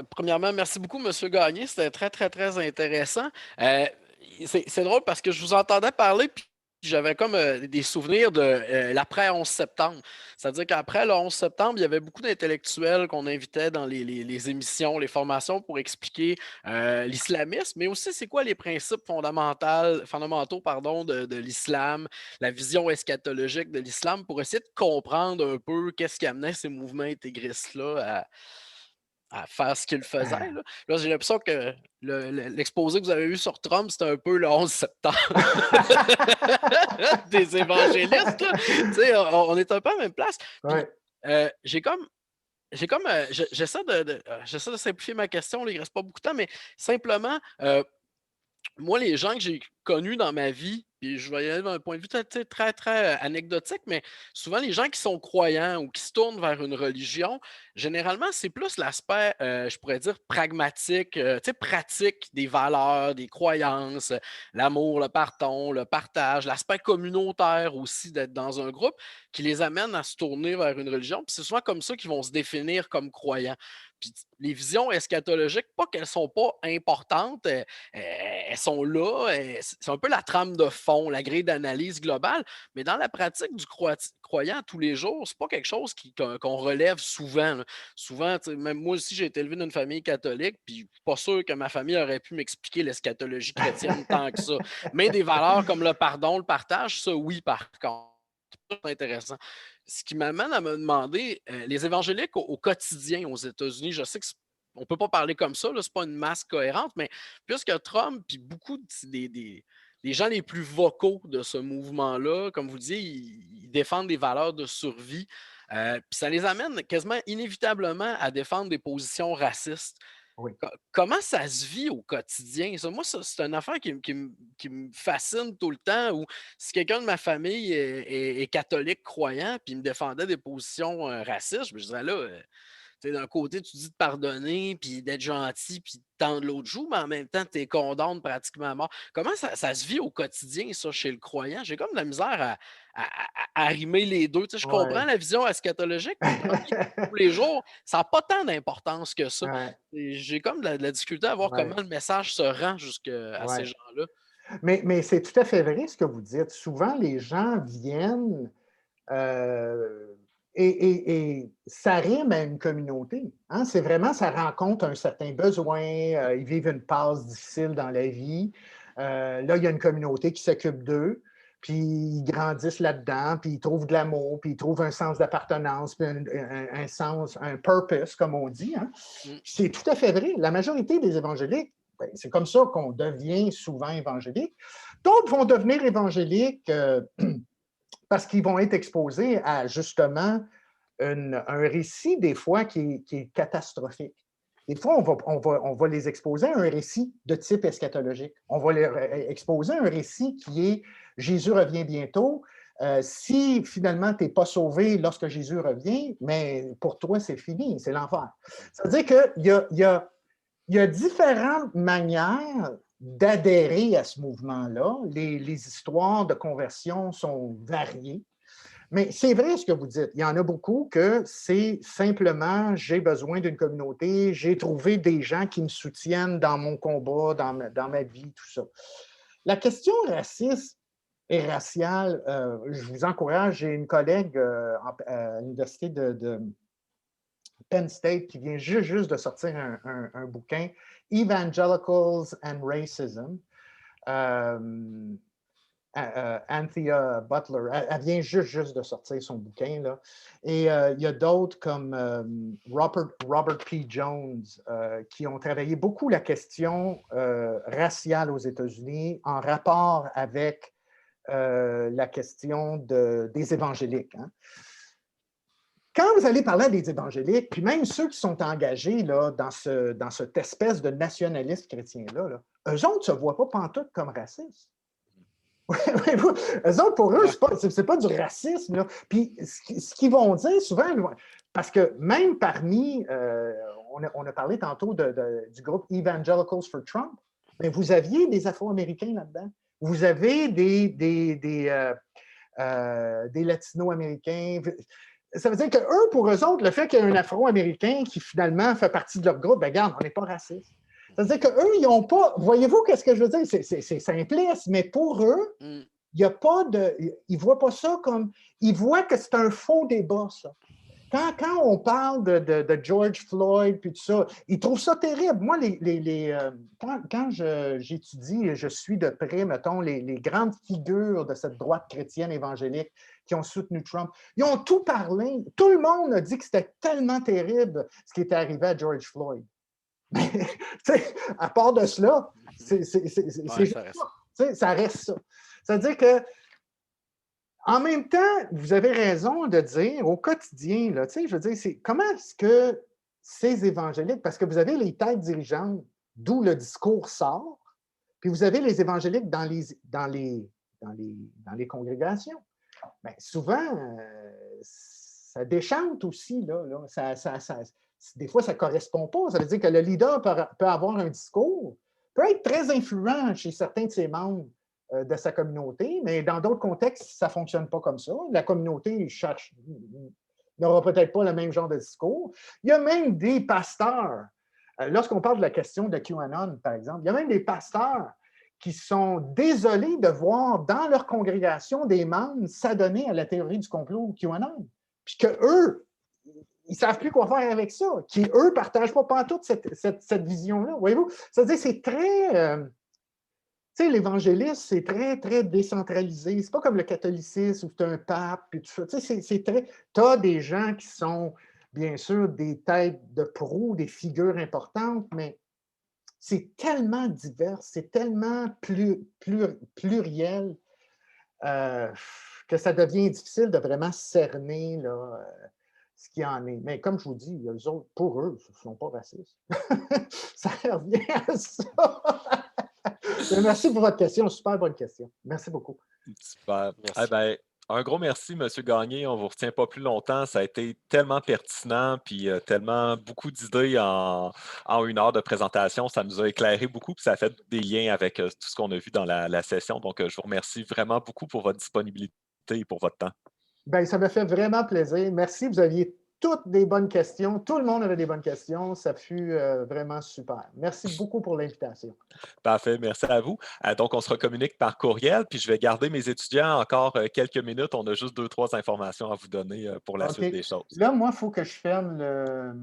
F: premièrement, merci beaucoup, M. Gagné. C'était très, très, très intéressant. C'est drôle parce que je vous entendais parler, puis j'avais comme des souvenirs de l'après 11 septembre. C'est-à-dire qu'après le 11 septembre, il y avait beaucoup d'intellectuels qu'on invitait dans les émissions, les formations pour expliquer l'islamisme, mais aussi c'est quoi les principes fondamentaux de l'islam, la vision eschatologique de l'islam, pour essayer de comprendre un peu qu'est-ce qui amenait ces mouvements intégristes-là à faire ce qu'il faisait. Là j'ai l'impression que l'exposé que vous avez eu sur Trump, c'était un peu le 11 septembre des évangélistes. On est un peu à la même place.
A: Ouais.
F: J'essaie de simplifier ma question, il ne reste pas beaucoup de temps, mais simplement, moi, les gens que j'ai connus dans ma vie, puis je vais y aller d'un point de vue très, très anecdotique, mais souvent les gens qui sont croyants ou qui se tournent vers une religion, généralement, c'est plus l'aspect, je pourrais dire, pragmatique, pratique des valeurs, des croyances, l'amour, le pardon, le partage, l'aspect communautaire aussi d'être dans un groupe qui les amène à se tourner vers une religion. Puis c'est souvent comme ça qu'ils vont se définir comme croyants. Puis les visions eschatologiques, pas qu'elles ne sont pas importantes, elles sont là, c'est un peu la trame de fond, la grille d'analyse globale, mais dans la pratique du croyant tous les jours, c'est pas quelque chose qu'on relève souvent. Souvent, même moi aussi, j'ai été élevé dans une famille catholique, puis je suis pas sûr que ma famille aurait pu m'expliquer l'eschatologie chrétienne tant que ça. Mais des valeurs comme le pardon, le partage, ça oui, par contre. C'est intéressant. Ce qui m'amène à me demander, les évangéliques au quotidien aux États-Unis, je sais qu'on ne peut pas parler comme ça, ce n'est pas une masse cohérente, mais puisque Trump, puis beaucoup des gens les plus vocaux de ce mouvement-là, comme vous le disiez, ils défendent des valeurs de survie, puis ça les amène quasiment inévitablement à défendre des positions racistes.
A: Oui.
F: Comment ça se vit au quotidien? Moi, c'est une affaire qui me fascine tout le temps. Où si quelqu'un de ma famille est catholique croyant, puis il me défendait des positions racistes, je dirais là, d'un côté, tu dis de pardonner, puis d'être gentil, puis de tendre l'autre joue, mais en même temps, tu es condamné pratiquement à mort. Comment ça se vit au quotidien, ça, chez le croyant? J'ai comme de la misère à rimer les deux. Je comprends la vision eschatologique, mais dans la vie de tous les jours, ça n'a pas tant d'importance que ça.
A: Ouais.
F: J'ai comme de la difficulté à voir comment le message se rend jusqu'à ces gens-là.
A: Mais c'est tout à fait vrai ce que vous dites. Souvent, les gens viennent et ça rime à une communauté. Hein? C'est vraiment, ça rencontre un certain besoin. Ils vivent une passe difficile dans la vie. Là, il y a une communauté qui s'occupe d'eux. puis ils grandissent là-dedans, puis ils trouvent de l'amour, puis ils trouvent un sens d'appartenance, puis un sens, un purpose, comme on dit. Hein. C'est tout à fait vrai. La majorité des évangéliques, ben, c'est comme ça qu'on devient souvent évangélique. D'autres vont devenir évangéliques parce qu'ils vont être exposés à justement un récit, des fois, qui est catastrophique. Des fois, on va les exposer à un récit de type eschatologique. On va les exposer à un récit qui est « Jésus revient bientôt ». Si finalement, tu n'es pas sauvé lorsque Jésus revient, mais pour toi, c'est fini, c'est l'enfer. Ça veut dire qu'il y a différentes manières d'adhérer à ce mouvement-là. Les histoires de conversion sont variées. Mais c'est vrai ce que vous dites. Il y en a beaucoup que c'est simplement j'ai besoin d'une communauté, j'ai trouvé des gens qui me soutiennent dans mon combat, dans ma vie, tout ça. La question raciste et raciale, je vous encourage, j'ai une collègue à l'université de Penn State qui vient juste de sortir un bouquin, Evangelicals and Racism. Anthea Butler, elle vient juste de sortir son bouquin, là. Et il y a d'autres comme Robert P. Jones qui ont travaillé beaucoup la question raciale aux États-Unis en rapport avec la question des évangéliques. Hein. Quand vous allez parler à des évangéliques, puis même ceux qui sont engagés là, dans cette espèce de nationalisme chrétien-là, là, eux autres ne se voient pas pantoute comme racistes. Eux autres, pour eux, c'est pas du racisme. Là. Puis ce qu'ils vont dire souvent, parce que même parmi, on a parlé tantôt du groupe Evangelicals for Trump, mais vous aviez des Afro-Américains là-dedans. Vous avez des Latino-Américains. Ça veut dire que eux, pour eux autres, le fait qu'il y ait un Afro-Américain qui finalement fait partie de leur groupe, ben regarde, on n'est pas raciste. C'est-à-dire qu'eux, ils n'ont pas. Voyez-vous qu'est-ce que je veux dire? C'est simpliste, mais pour eux, il n'y a pas de. Ils ne voient pas ça comme. Ils voient que c'est un faux débat, ça. Quand on parle de George Floyd puis tout ça, ils trouvent ça terrible. Moi, quand j'étudie et je suis de près, mettons, les grandes figures de cette droite chrétienne évangélique qui ont soutenu Trump, ils ont tout parlé. Tout le monde a dit que c'était tellement terrible ce qui était arrivé à George Floyd. Mais, à part de cela, ça reste ça. C'est-à-dire que, en même temps, vous avez raison de dire au quotidien, là, je veux dire, comment est-ce que ces évangéliques, parce que vous avez les têtes dirigeantes, d'où le discours sort, puis vous avez les évangéliques dans les congrégations. Bien, souvent, ça déchante aussi, là des fois, ça ne correspond pas. Ça veut dire que le leader peut avoir un discours, peut être très influent chez certains de ses membres de sa communauté, mais dans d'autres contextes, ça ne fonctionne pas comme ça. La communauté n'aura peut-être pas le même genre de discours. Il y a même des pasteurs. Lorsqu'on parle de la question de QAnon, par exemple, il y a même des pasteurs qui sont désolés de voir dans leur congrégation des membres s'adonner à la théorie du complot QAnon. Puis qu'eux, ils ne savent plus quoi faire avec ça, qui, eux, ne partagent pas pantoute cette vision-là. Voyez-vous? C'est-à-dire, c'est très... tu sais, l'évangélisme, c'est très, très décentralisé. C'est pas comme le catholicisme où tu as un pape, puis tout ça. Tu sais, c'est très... Tu as des gens qui sont, bien sûr, des têtes de proue, des figures importantes, mais c'est tellement divers, c'est tellement pluriel que ça devient difficile de vraiment cerner, là... ce qu'il y en est. Mais comme je vous dis, eux autres, pour eux, ils ne sont pas racistes. Ça revient à ça. Merci pour votre question. Super bonne question. Merci beaucoup.
C: Super. Merci. Un gros merci, M. Gagné. On ne vous retient pas plus longtemps. Ça a été tellement pertinent puis tellement beaucoup d'idées en 1 heure de présentation. Ça nous a éclairé beaucoup puis ça a fait des liens avec tout ce qu'on a vu dans la session. Donc, je vous remercie vraiment beaucoup pour votre disponibilité et pour votre temps.
A: Bien, ça m'a fait vraiment plaisir. Merci. Vous aviez toutes des bonnes questions. Tout le monde avait des bonnes questions. Ça fut vraiment super. Merci beaucoup pour l'invitation.
C: Parfait. Merci à vous. Donc, on se recommunique par courriel, puis je vais garder mes étudiants encore quelques minutes. On a juste 2-3 informations à vous donner pour la suite des choses.
A: Là, moi, il faut que je ferme le...